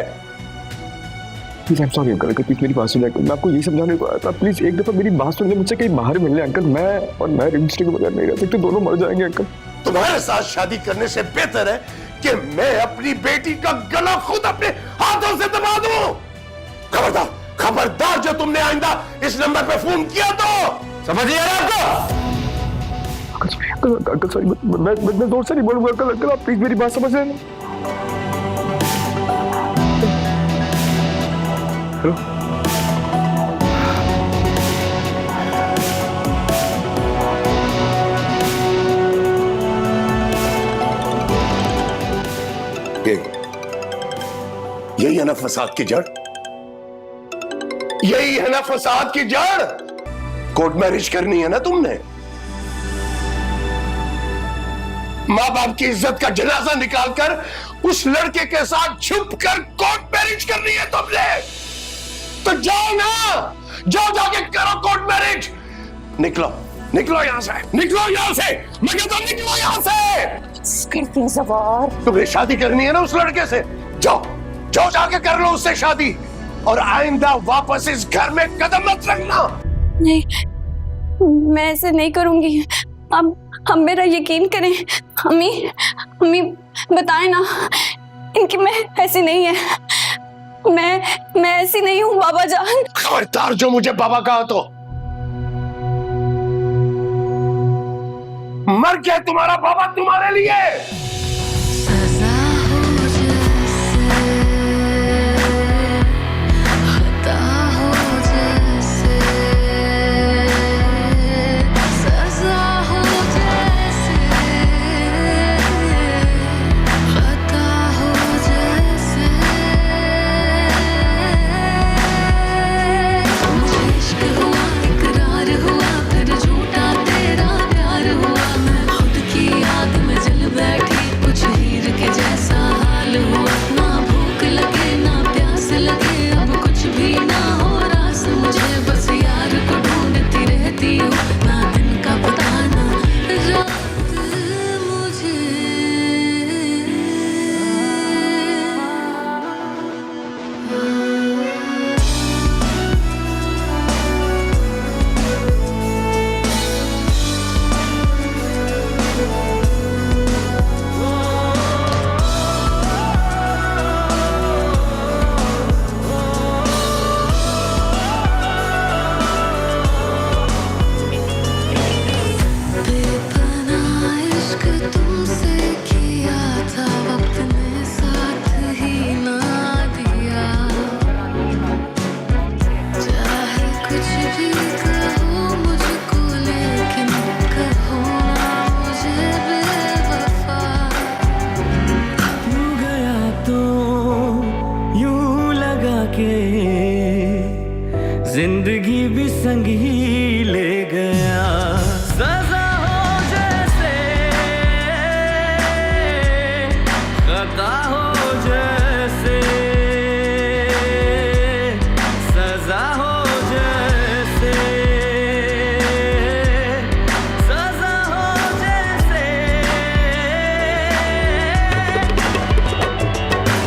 Please, I am sorry uncle, please मेरी बात सुनिए। मैं आपको ये समझाने को आया था, प्लीज एक दफा मेरी बात सुन ले। मुझसे कहीं बाहर मिल ले अंकल। मैं और मैं एक दूसरे के बगैर नहीं रह सकते, दोनों मर जाएंगे अंकल। तुम्हारे साथ शादी करने से बेहतर है कि मैं अपनी बेटी का गला खुद अपने हाथों से दबा दूं। खबरदार, खबरदार, जो तुमने आइंदा इस नंबर पे फोन किया तो समझिए आपको। अंकल सॉरी, मैं जोर से नहीं बोलूंगा अंकल। अंकल आप प्लीज मेरी बात समझ लें। हेलो, यही है ना फसाद की जड़? यही है ना फसाद की जड़? कोर्ट मैरिज करनी है ना तुमने? मां बाप की इज्जत का जनाजा निकालकर उस लड़के के साथ छुप कर कोर्ट मैरिज करनी है तुमने? तो जाओ ना, जाओ जाके करो कोर्ट मैरिज। निकलो, निकलो यहां से, निकलो यहां से, मैं कहता हूं निकलो यहां से। तुम्हें शादी करनी है ना उस लड़के से? जाओ, जाओ जाके कर लो उससे शादी, और आइंदा वापस इस घर में कदम मत रखना। नहीं, मैं ऐसे नहीं करूंगी। हम मेरा यकीन करें। अम्मी बताएं ना, इनकी मैं ऐसी नहीं है। मैं ऐसी नहीं हूँ बाबा जान। खबरदार जो मुझे बाबा कहा तो मर गया तुम्हारा बाबा तुम्हारे लिए। सजा हो जैसे, खता हो जैसे, सजा हो जैसे, खता हो जैसे। मुझे इश्क हुआ, इकरार हुआ, फिर झूठा तेरा प्यार हुआ। मैं खुद की याद में जल बैठी। के जिंदगी भी संग ही ले गया। सजा हो जैसे खता हो जैसे, सजा हो जैसे, सजा हो जैसे।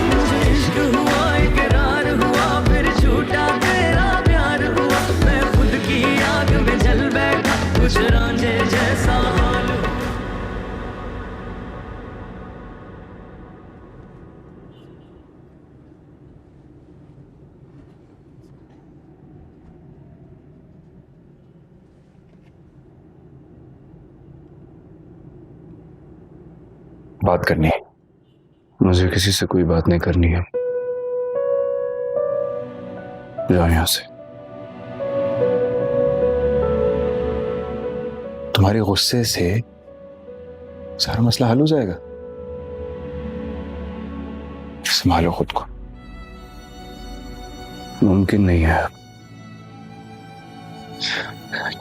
मुझे इश्क हुआ, इकरार हुआ, फिर झूठा तेरा प्यार हुआ। मैं खुद की आग में जल बैठा, कुछ रांझे जैसा हाल हुआ। बात करनी है मुझे, किसी से कोई बात नहीं करनी है। जाओ यहां से। तुम्हारे गुस्से से सारा मसला हल हो जाएगा। संभालो खुद को। मुमकिन नहीं है।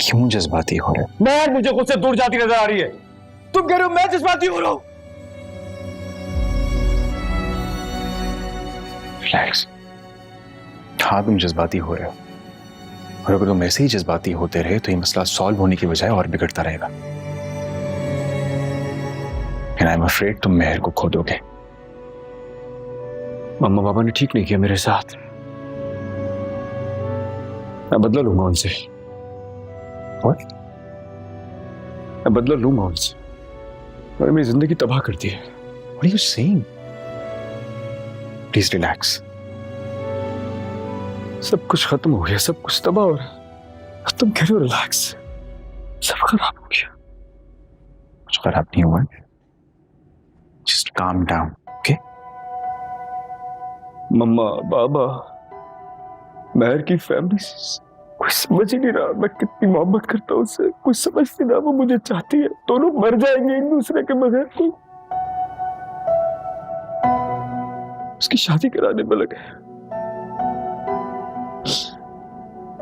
क्यों जज्बाती हो रहे हो? मैं मुझे खुद से दूर जाती नजर आ रही है। तुम कह रहे हो मैं जज्बाती हो रहा हूं। रिलैक्स। हाँ तुम जज्बाती हो रहे हो, और अगर तुम ऐसे ही जज्बाती होते रहे तो ये मसला सॉल्व होने की बजाय और बिगड़ता रहेगा। एंड आई एम अफ्रेड तुम मेहर को खो दोगे। मम्मा पापा ने ठीक नहीं किया मेरे साथ। मैं बदला लूंगा उनसे। और मैं बदला लूंगा उनसे। और मेरी जिंदगी तबाह कर दी है। What are you saying? Please relax. सब कुछ खत्म हो गया, सब कुछ तबाह हो रहा है। तुम कह रहे हो रिलैक्स? सब खराब हो गया। कुछ खराब नहीं हुआ। Just calm down, okay? मम्मा बाबा महर की फैमिली कोई समझ ही नहीं रहा मैं कितनी मोहब्बत करता हूँ उससे। कोई समझ नहीं रहा वो मुझे चाहती है। दोनों मर जाएंगे एक दूसरे के बगैर। कोई उसकी शादी कराने में लगे।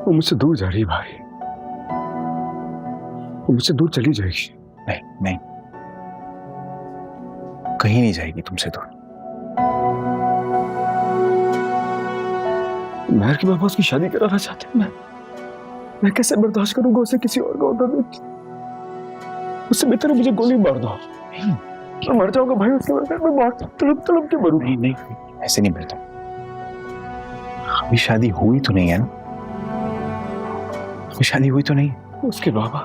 वो मुझसे दूर जा रही है भाई। वो मुझसे दूर चली जाएगी। नहीं नहीं, कहीं नहीं जाएगी तुमसे दूर। महर के पापा उसकी शादी कराना चाहते हैं। मैं कैसे बर्दाश्त करूंगा उसे किसी और का होता देख। उससे बेहतर है मुझे गोली मार दो। मैं मर जाऊंगा भाई उसके बाद। मैं मार तड़प तड़प के मरूंगा। नहीं नहीं, ऐसे नहीं मरता। अभी शादी हुई तो नहीं है ना? अभी शादी हुई तो नहीं। उसके बाबा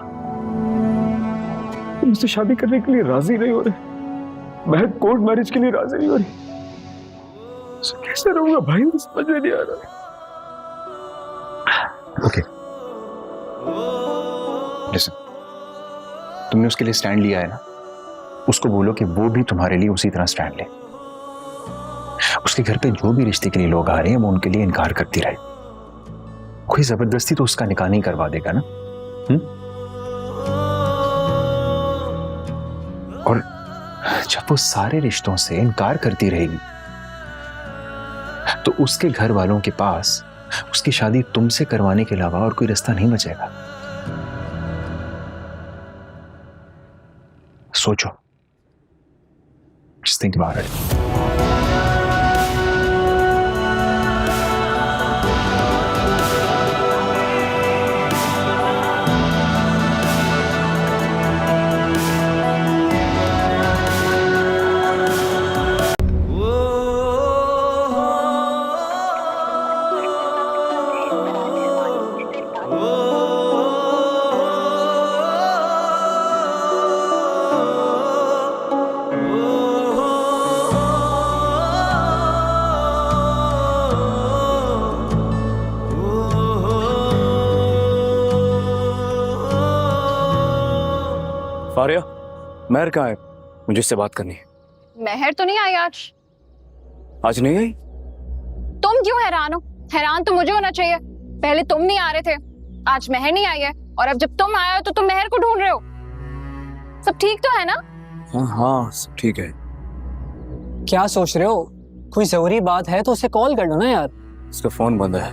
मुझसे शादी करने के लिए राजी नहीं हो रहे। मैं कोर्ट मैरिज के लिए राजी नहीं हो रही। कैसे रहूंगा भाई, मुझे समझ में नहीं आ रहा। ओके लिसन, तुमने उसके लिए स्टैंड लिया है ना, उसको बोलो कि वो भी तुम्हारे लिए उसी तरह स्टैंड ले। उसके घर पे जो भी रिश्ते के लिए लोग आ रहे हैं वो उनके लिए इनकार करती रहे। कोई जबरदस्ती तो उसका निकाह नहीं करवा देगा ना। और जब वो सारे रिश्तों से इनकार करती रहेगी तो उसके घर वालों के पास उसकी शादी तुमसे करवाने के अलावा और कोई रास्ता नहीं बचेगा। सोचो, just think about it. Faria, महर कहाँ है? मुझे इससे बात करनी है। महर तो नहीं आई आज। आज नहीं आई? तुम क्यों हैरान हो? हैरान तो मुझे होना चाहिए। पहले तुम नहीं आ रहे थे, आज महर नहीं आई है, और अब जब तुम आए हो तो तुम महर को ढूंढ रहे हो। सब ठीक तो है ना? हाँ हाँ सब ठीक है। क्या सोच रहे हो? कोई जरूरी बात है तो उसे कॉल कर लो ना यार। उसका फोन बंद है।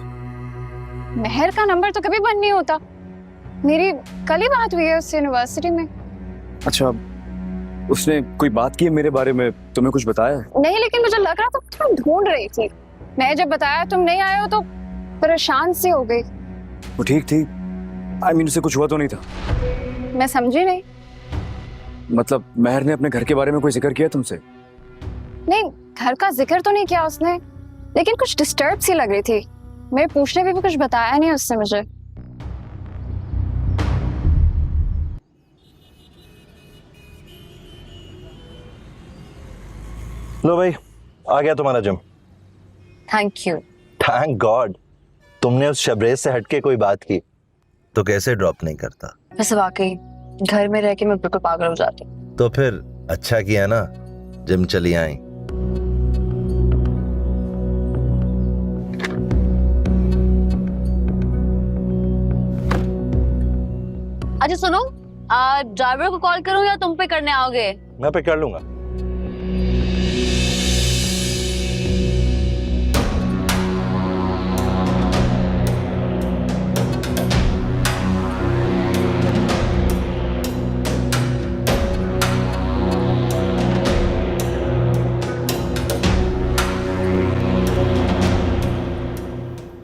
मेहर का नंबर तो कभी बंद नहीं होता। मेरी कल ही बात हुई है उससे यूनिवर्सिटी में। अच्छा, उसने कोई बात की है मेरे बारे में, तुम्हें कुछ बताया? नहीं, लेकिन मुझे लग रहा था तुम ढूंढ रही थी। मैं जब बताया तुम नहीं आए हो तो परेशान सी हो गई। वो ठीक थी। I mean, उसे कुछ हुआ तो नहीं था? मैं समझी नहीं। मतलब मेहर ने अपने घर के बारे में कोई जिक्र किया तुमसे? नहीं, घर का जिक्र तो नहीं किया उसने, लेकिन कुछ डिस्टर्ब सी लग रही थी। मेरे पूछने पे भी कुछ बताया नहीं उसने मुझे। लो भाई, आ गया तुम्हारा gym. Thank you. Thank God. तुमने उस शबरेज से हटके कोई बात की तो कैसे ड्रॉप नहीं करता। वैसे वाकई घर में रह के मैं बिल्कुल पागल हो जाती। तो फिर अच्छा किया ना, जिम चली आई। अच्छा सुनो, ड्राइवर को कॉल करूं या तुम पे करने आओगे? मैं पिक कर लूंगा।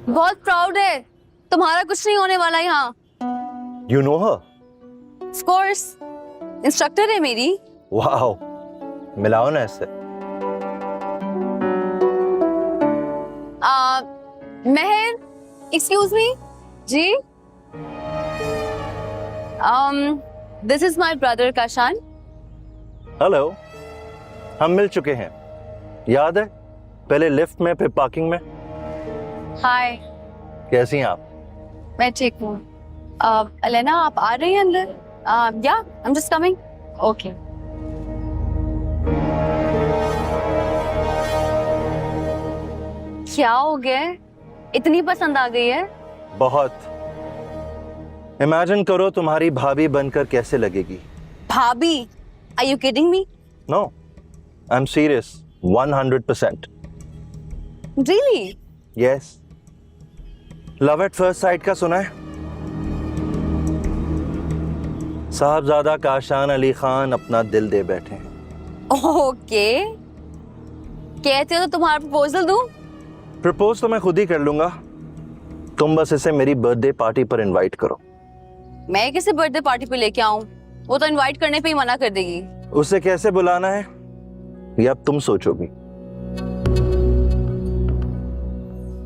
बहुत प्राउड है, तुम्हारा कुछ नहीं होने वाला यहाँ। You know her? Of course, instructor है मेरी। वाओ, मिलाओ ना इससे। Meher, excuse me ji. This is my brother Kashan. Hello, हम मिल चुके हैं, याद है? पहले लिफ्ट में, फिर पार्किंग में। हाय। कैसी हैं आप? मैं ठीक हूँ। अलेना, आप आ रही हैं अंदर? या I am just coming. Okay. क्या हो गया? इतनी पसंद आ गई है? बहुत। इमेजिन करो तुम्हारी भाभी बनकर कैसे लगेगी। भाभी? Are you kidding me? No, I am serious. 100%। Really? Yes. Love at first sight का सुना है? साहबजादा काशान अली खान अपना दिल दे बैठे हैं। ओके। कहते हो तो तुम्हारा प्रपोजल दूं? प्रपोज तो मैं खुद ही कर लूंगा, तुम बस इसे मेरी बर्थडे पार्टी पर इनवाइट करो। मैं किसे बर्थडे पार्टी पे लेके आऊं? वो तो इनवाइट करने पे ही मना कर देगी। उसे कैसे बुलाना है ये अब तुम सोचोगी।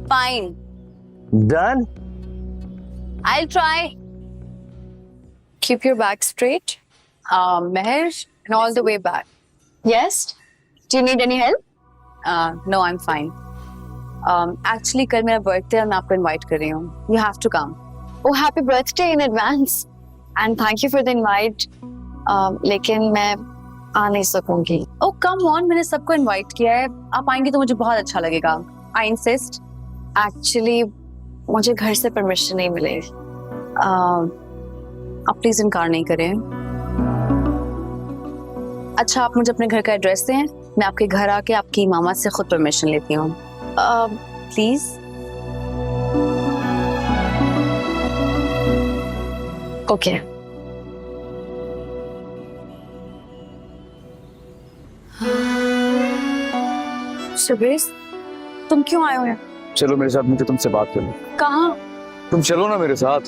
Fine. Done. I'll try. Keep your back straight. Meher, and all the way back. Yes? Do you need any help? No, I'm fine. Actually, कल मेरा birthday है, मैं आपको invite कर रही हूँ. You have to come. Oh, happy birthday in advance. And thank you for the invite. लेकिन मैं आ नहीं सकूंगी. Oh, come on, मैंने सबको invite किया है. आप आएंगी तो मुझे बहुत अच्छा लगेगा. I insist. Actually, मुझे घर से परमिशन नहीं मिले। आप प्लीज इनकार नहीं करें। अच्छा, आप मुझे अपने घर का एड्रेस दें, मैं आपके घर आके आपकी मामा से खुद परमिशन लेती हूँ। प्लीज। ओके। शबरेज, तुम क्यों आए हो यहाँ? चलो मेरे साथ, मुझे तुमसे बात करनी। कहाँ? तुम चलो ना मेरे साथ।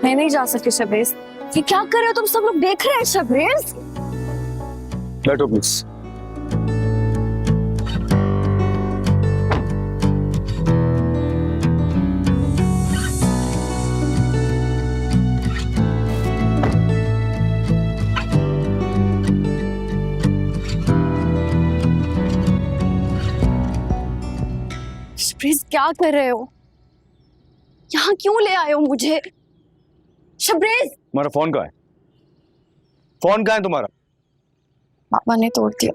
मैं नहीं जा सकती शबरेज। ये क्या कर रहे हो तुम? सब लोग देख रहे हैं शबरेज। बैठो प्लीज। शबरेज, क्या कर रहे हो? यहाँ क्यों ले आए हो मुझे? शबरेज! तुम्हारा फोन कहाँ है? फोन कहाँ है तुम्हारा? पापा ने तोड़ दिया।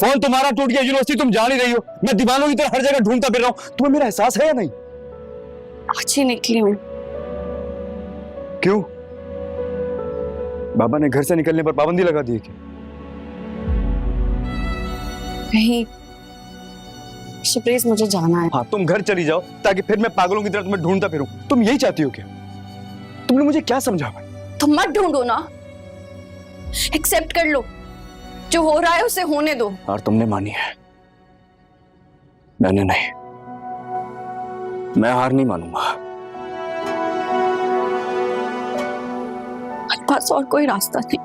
फोन तुम्हारा टूट गया, यूनिवर्सिटी तुम जा नहीं रही हो, मैं दीवानों की तरह हर जगह ढूंढता फिर रहा हूँ। तुम्हें मेरा एहसास है या नहीं? आज ही निकली हूँ। क्यों? बाबा ने घर से निकलने पर पाबंदी लगा दी है क्या? नहीं, शबरेज मुझे जाना है। हाँ तुम घर चली जाओ ताकि फिर मैं पागलों की तरह तुम्हें ढूंढता फिरूं। तुम यही चाहती हो क्या? तुमने मुझे क्या समझा भाई? तुम मत ढूंढो ना, एक्सेप्ट कर लो, जो हो रहा है उसे होने दो। और तुमने मानी है, मैंने नहीं। मैं हार नहीं मानूंगा। मेरे पास और कोई रास्ता नहीं।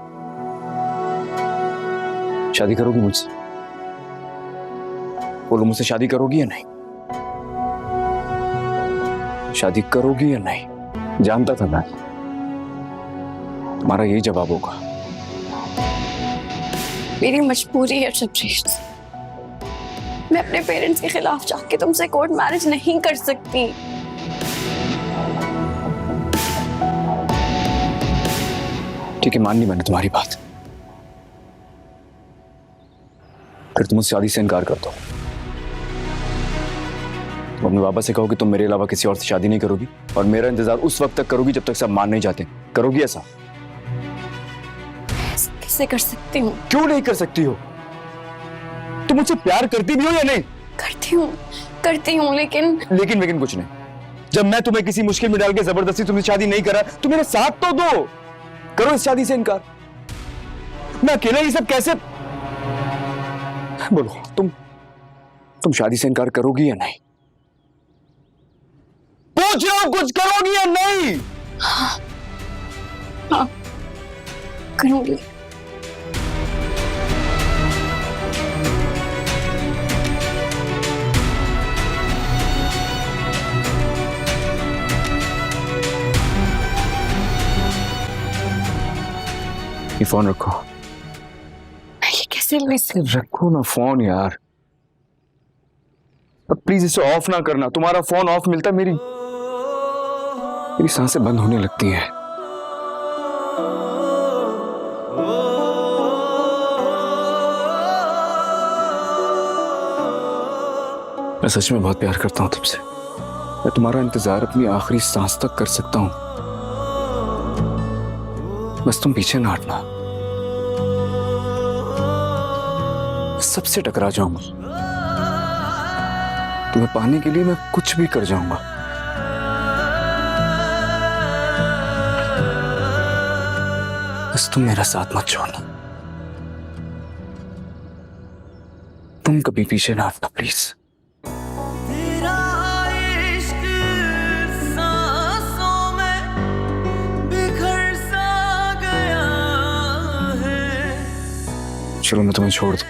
शादी करोगी मुझसे? बोलो, मुझसे शादी करोगी या नहीं? शादी करोगी या नहीं? जानता था मैं तुम्हारा यही जवाब होगा। मेरी मजबूरी है शबरीश, मैं अपने पेरेंट्स के खिलाफ जाके तुमसे कोर्ट मैरिज नहीं कर सकती। ठीक है, मान ली मैंने तुम्हारी बात। फिर तुम मुझसे शादी से इनकार कर दो। तुम अपने बाबा से कहो कि तुम मेरे अलावा किसी और से शादी नहीं करोगी और मेरा इंतजार उस वक्त तक करोगी जब तक सब मान नहीं जाते। करोगी ऐसा? कैसे कर सकती हूँ? क्यों नहीं कर सकती हो? तुम मुझसे प्यार करती भी हो या नहीं? करती हूँ लेकिन कुछ नहीं। जब मैं तुम्हें किसी मुश्किल में डाल के जबरदस्ती तुमसे शादी नहीं करा तो मेरा साथ तो दो। करो इस शादी से इनकार। मैं अकेला ये सब कैसे? बोलो, तुम शादी से इनकार करोगी या नहीं? पूछ रहा हूं, कुछ करोगी या नहीं? हाँ, करूंगी। ये फोन रखो। ये कैसे मिस? रखो ना फोन यार। अब प्लीज इसे ऑफ ना करना। तुम्हारा फोन ऑफ मिलता है मेरी सांसें बंद होने लगती हैं। मैं सच में बहुत प्यार करता हूं तुमसे। मैं तुम्हारा इंतजार अपनी आखिरी सांस तक कर सकता हूं। बस तुम पीछे ना हटना। सबसे टकरा जाऊंगा। तुम्हें पाने के लिए मैं कुछ भी कर जाऊंगा। बस तुम मेरा साथ मत छोड़ना। तुम कभी पीछे ना हटना प्लीज। चलो मैं तुम्हें छोड़ दूं।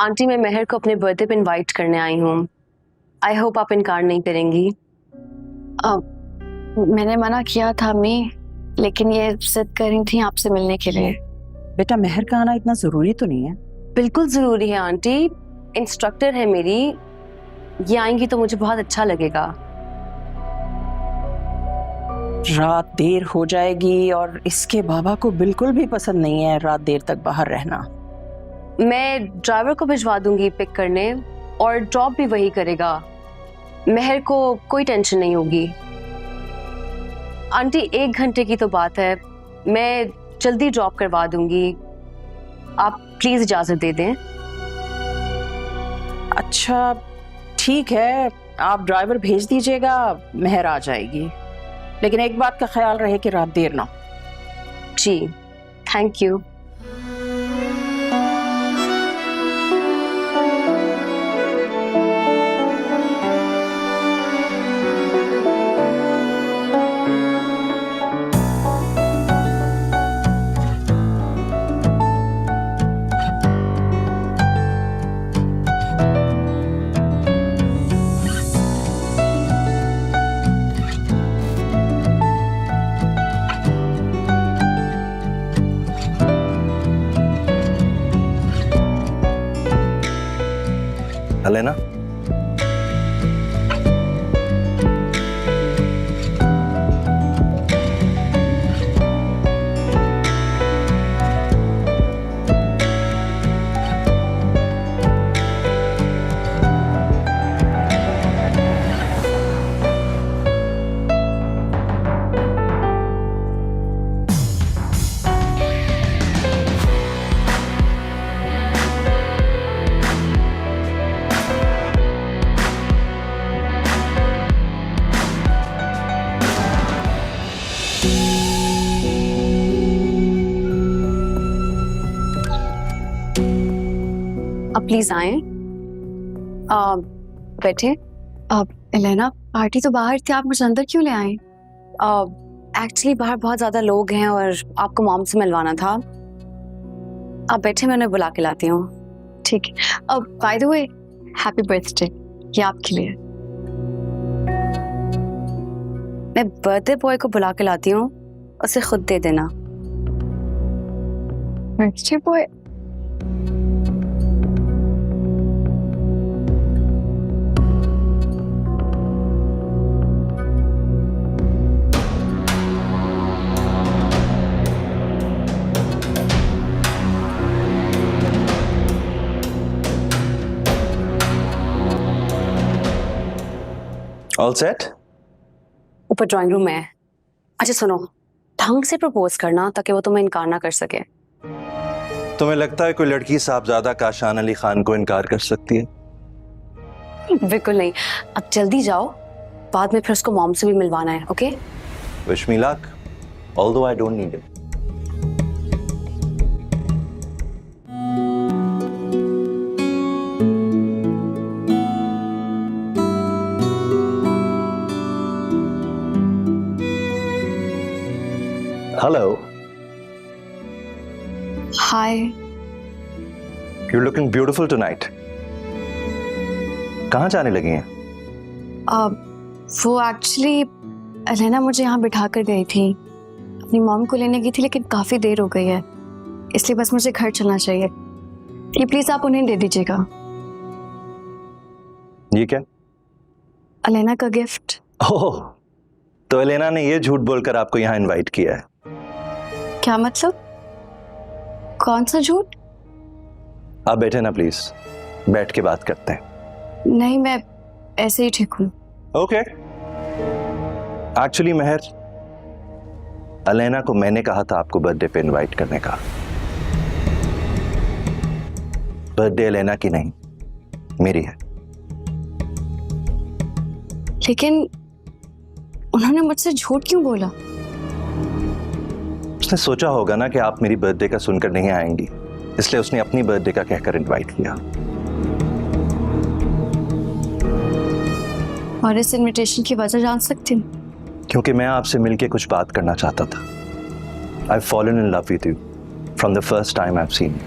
आंटी, मैं महर को अपने बर्थडे पे इनवाइट करने आई हूँ। आई होप आप इनकार नहीं करेंगी। मैंने मना किया था अम्मी, लेकिन ये जिद कर रही थी आपसे मिलने के लिए। बेटा, महर का आना इतना जरूरी तो नहीं है। बिल्कुल जरूरी है आंटी, इंस्ट्रक्टर है मेरी। ये आएंगी तो मुझे बहुत अच्छा लगेगा। रात देर हो जाएगी और इसके बाबा को बिल्कुल भी पसंद नहीं है रात देर तक बाहर रहना। मैं ड्राइवर को भिजवा दूंगी पिक करने और ड्रॉप भी वही करेगा। महर को कोई टेंशन नहीं होगी। आंटी, 1 घंटे की तो बात है, मैं जल्दी ड्रॉप करवा दूंगी। आप प्लीज इजाजत दे दें। अच्छा ठीक है, आप ड्राइवर भेज दीजिएगा, महर आ जाएगी। लेकिन एक बात का ख्याल रहे कि रात देर ना। जी, थैंक यू। अलेना, अब प्लीज आए, बैठे। एलेना, पार्टी तो बाहर थी, आप मुझे अंदर क्यों ले आए? एक्चुअली बाहर बहुत ज्यादा लोग हैं और आपको मॉम से मिलवाना था। आप बैठे, मैं उन्हें बुला के लाती हूँ। ठीक है। अब by the way, happy birthday, ये आपके लिए। मैं बर्थडे बॉय को बुला के लाती हूँ, उसे खुद दे देना। Birthday boy? All set? ऊपर ड्राइंग रूम में है। अच्छा सुनो, ढंग से प्रपोज करना ताकि वो तुम्हें इनकार ना कर सके। तुम्हें लगता है कोई लड़की साहबजादा काशान अली खान को इनकार कर सकती है? बिल्कुल नहीं। अब जल्दी जाओ, बाद में फिर उसको मॉम से भी मिलवाना है। Okay? Wish me luck, although I don't need it. Hello. Hi. You're looking beautiful tonight. कहाँ जाने लगी हैं? वो एक्चुअली एलेना मुझे यहाँ बिठा कर गई थी, अपनी मॉम को लेने गई थी, लेकिन काफी देर हो गई है, इसलिए बस मुझे घर चलना चाहिए। ये प्लीज आप उन्हें दे दीजिएगा। ये क्या? एलेना का गिफ्ट। ओह, तो एलेना ने ये झूठ बोलकर आपको यहाँ इनवाइट किया है? क्या मतलब? कौन सा झूठ? आप बैठे ना प्लीज, बैठ के बात करते हैं। नहीं, मैं ऐसे ही ठीक हूँ। ओके। एक्चुअली महर, एलेना को मैंने कहा था आपको बर्थडे पे इनवाइट करने का। बर्थडे एलेना की नहीं, मेरी है। लेकिन उन्होंने मुझसे झूठ क्यों बोला? उसने सोचा होगा ना कि आप मेरी बर्थडे का सुनकर नहीं आएंगी, इसलिए उसने अपनी बर्थडे का कहकर इनवाइट किया। और इस इनविटेशन की वजह जान सकती हूँ? क्योंकि मैं आपसे मिलके कुछ बात करना चाहता था। I've fallen in love with you from the first time I've seen you.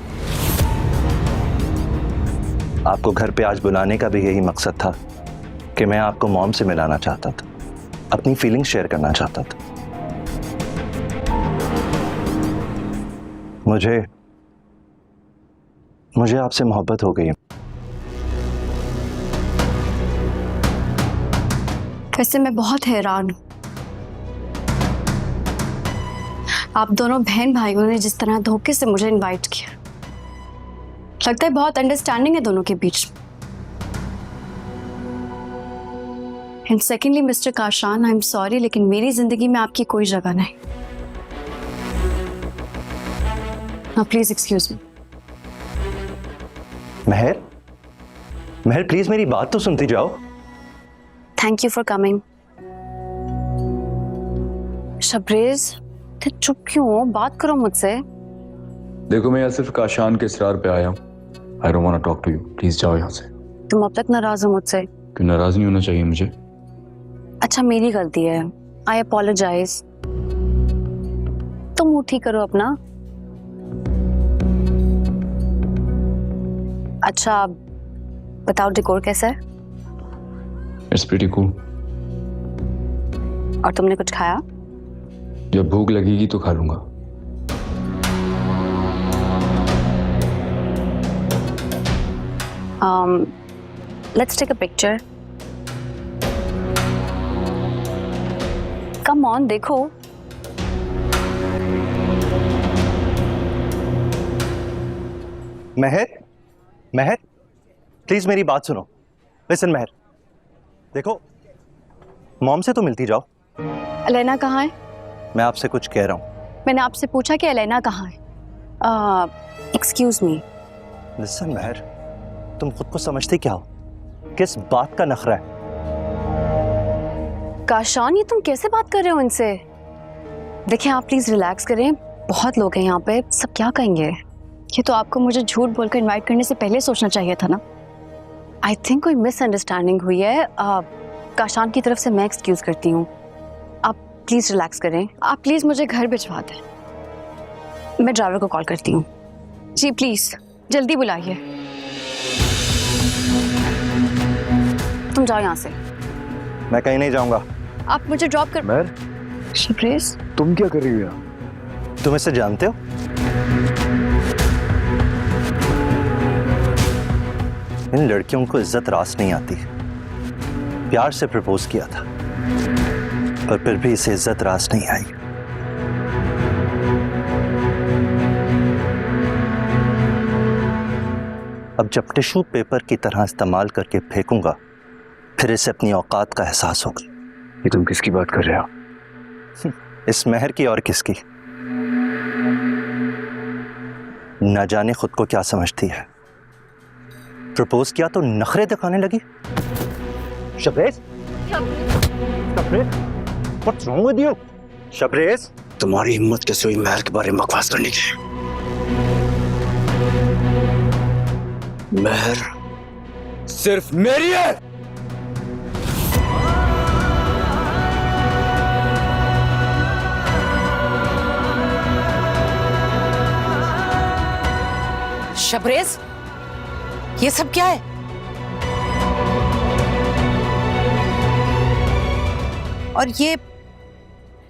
आपको घर पे आज बुलाने का भी यही मकसद था कि मैं आपको मॉम से मिलाना चाहता था, अपनी फीलिंग्स शेयर करना चाहता था। मुझे आपसे मोहब्बत हो गई है। वैसे मैं बहुत हैरान हूँ, आप दोनों बहन भाइयों ने जिस तरह धोखे से मुझे इनवाइट किया। लगता है बहुत अंडरस्टैंडिंग है दोनों के बीच। And secondly mister Kashan, I am sorry, लेकिन मेरी जिंदगी में आपकी कोई जगह नहीं। Now please excuse me. Mahar, Mahar please मेरी बात तो सुनती जाओ। Thank you for coming. Shabrez, चुप क्यों हो? बात करो मुझसे। देखो, मैं यहाँ सिर्फ काशान के इसरार पे आया हूँ। I don't want to talk to you, please जाओ यहाँ से। तुम अब तक नाराज हो मुझसे? क्यों नाराज नहीं होना चाहिए मुझे? अच्छा, मेरी गलती है, आई अपोलोजाइज। तुम मुंह ठीक करो अपना। अच्छा बताओ, डेकोर कैसा है? It's pretty cool. और तुमने कुछ खाया? जब भूख लगेगी तो खा लूंगा। Let's take a picture. Come on, देखो। महर, महर प्लीज मेरी बात सुनो। लिसन महर, देखो मॉम से तो मिलती जाओ। एलेना कहाँ है? मैं आपसे कुछ कह रहा हूँ। मैंने आपसे पूछा कि एलेना कहाँ है। Excuse me. लिसन महर, तुम खुद को समझती क्या हो? किस बात का नखरा है? काशान, ये तुम कैसे बात कर रहे हो इनसे? देखिए आप प्लीज रिलैक्स करें, बहुत लोग हैं यहाँ पे, सब क्या कहेंगे? ये तो आपको मुझे झूठ बोलकर इनवाइट करने से पहले सोचना चाहिए था ना। आई थिंक कोई मिसअंडरस्टैंडिंग हुई है। काशान की तरफ से मैं एक्सक्यूज करती हूँ। आप प्लीज रिलैक्स करें। आप प्लीज मुझे घर भिजवा दें। मैं ड्राइवर को कॉल करती हूँ। जी प्लीज जल्दी बुलाइए। तुम जाओ यहाँ से। मैं कहीं नहीं जाऊंगा। आप मुझे ड्रॉप कर। महर, शबरेज, तुम क्या कर रही हो यहाँ? तुम इसे जानते हो? इन लड़कियों को इज्जत रास नहीं आती। प्यार से प्रपोज किया था पर फिर भी इसे इज्जत रास नहीं आई। अब जब टिश्यू पेपर की तरह इस्तेमाल करके फेंकूंगा फिर इसे अपनी औकात का एहसास होगा। ये तुम किसकी बात कर रहे हो? इस महर की और किसकी? न जाने खुद को क्या समझती है। प्रपोज किया तो नखरे दिखाने लगी। Shabrez, What's wrong with you? Shabrez, तुम्हारी हिम्मत कैसे हुई महर के बारे में बकवास करने की? महर सिर्फ मेरी है। शबरेज, ये सब क्या है? और ये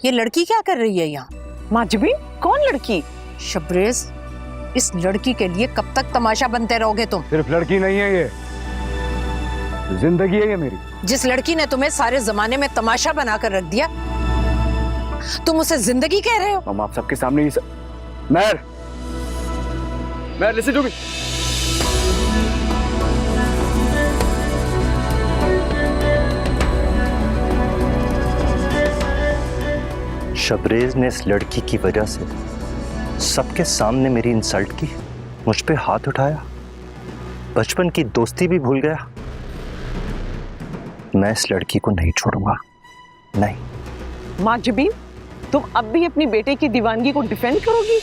लड़की क्या कर रही है यहाँ? माजबी, कौन लड़की? शबरेज, इस लड़की के लिए कब तक तमाशा बनते रहोगे तुम? सिर्फ लड़की नहीं है, ये जिंदगी है ये मेरी। जिस लड़की ने तुम्हें सारे जमाने में तमाशा बनाकर रख दिया, तुम उसे जिंदगी कह रहे हो? हम आप सबके सामने ही महर लिसन टू मी। शबरेज ने इस लड़की की वजह से सबके सामने मेरी इंसल्ट की, मुझ पे हाथ उठाया, बचपन की दोस्ती भी भूल गया। मैं इस लड़की को नहीं छोड़ूंगा, नहीं। माजबी, तुम अब भी अपनी बेटे की दीवानगी को डिफेंड करोगी?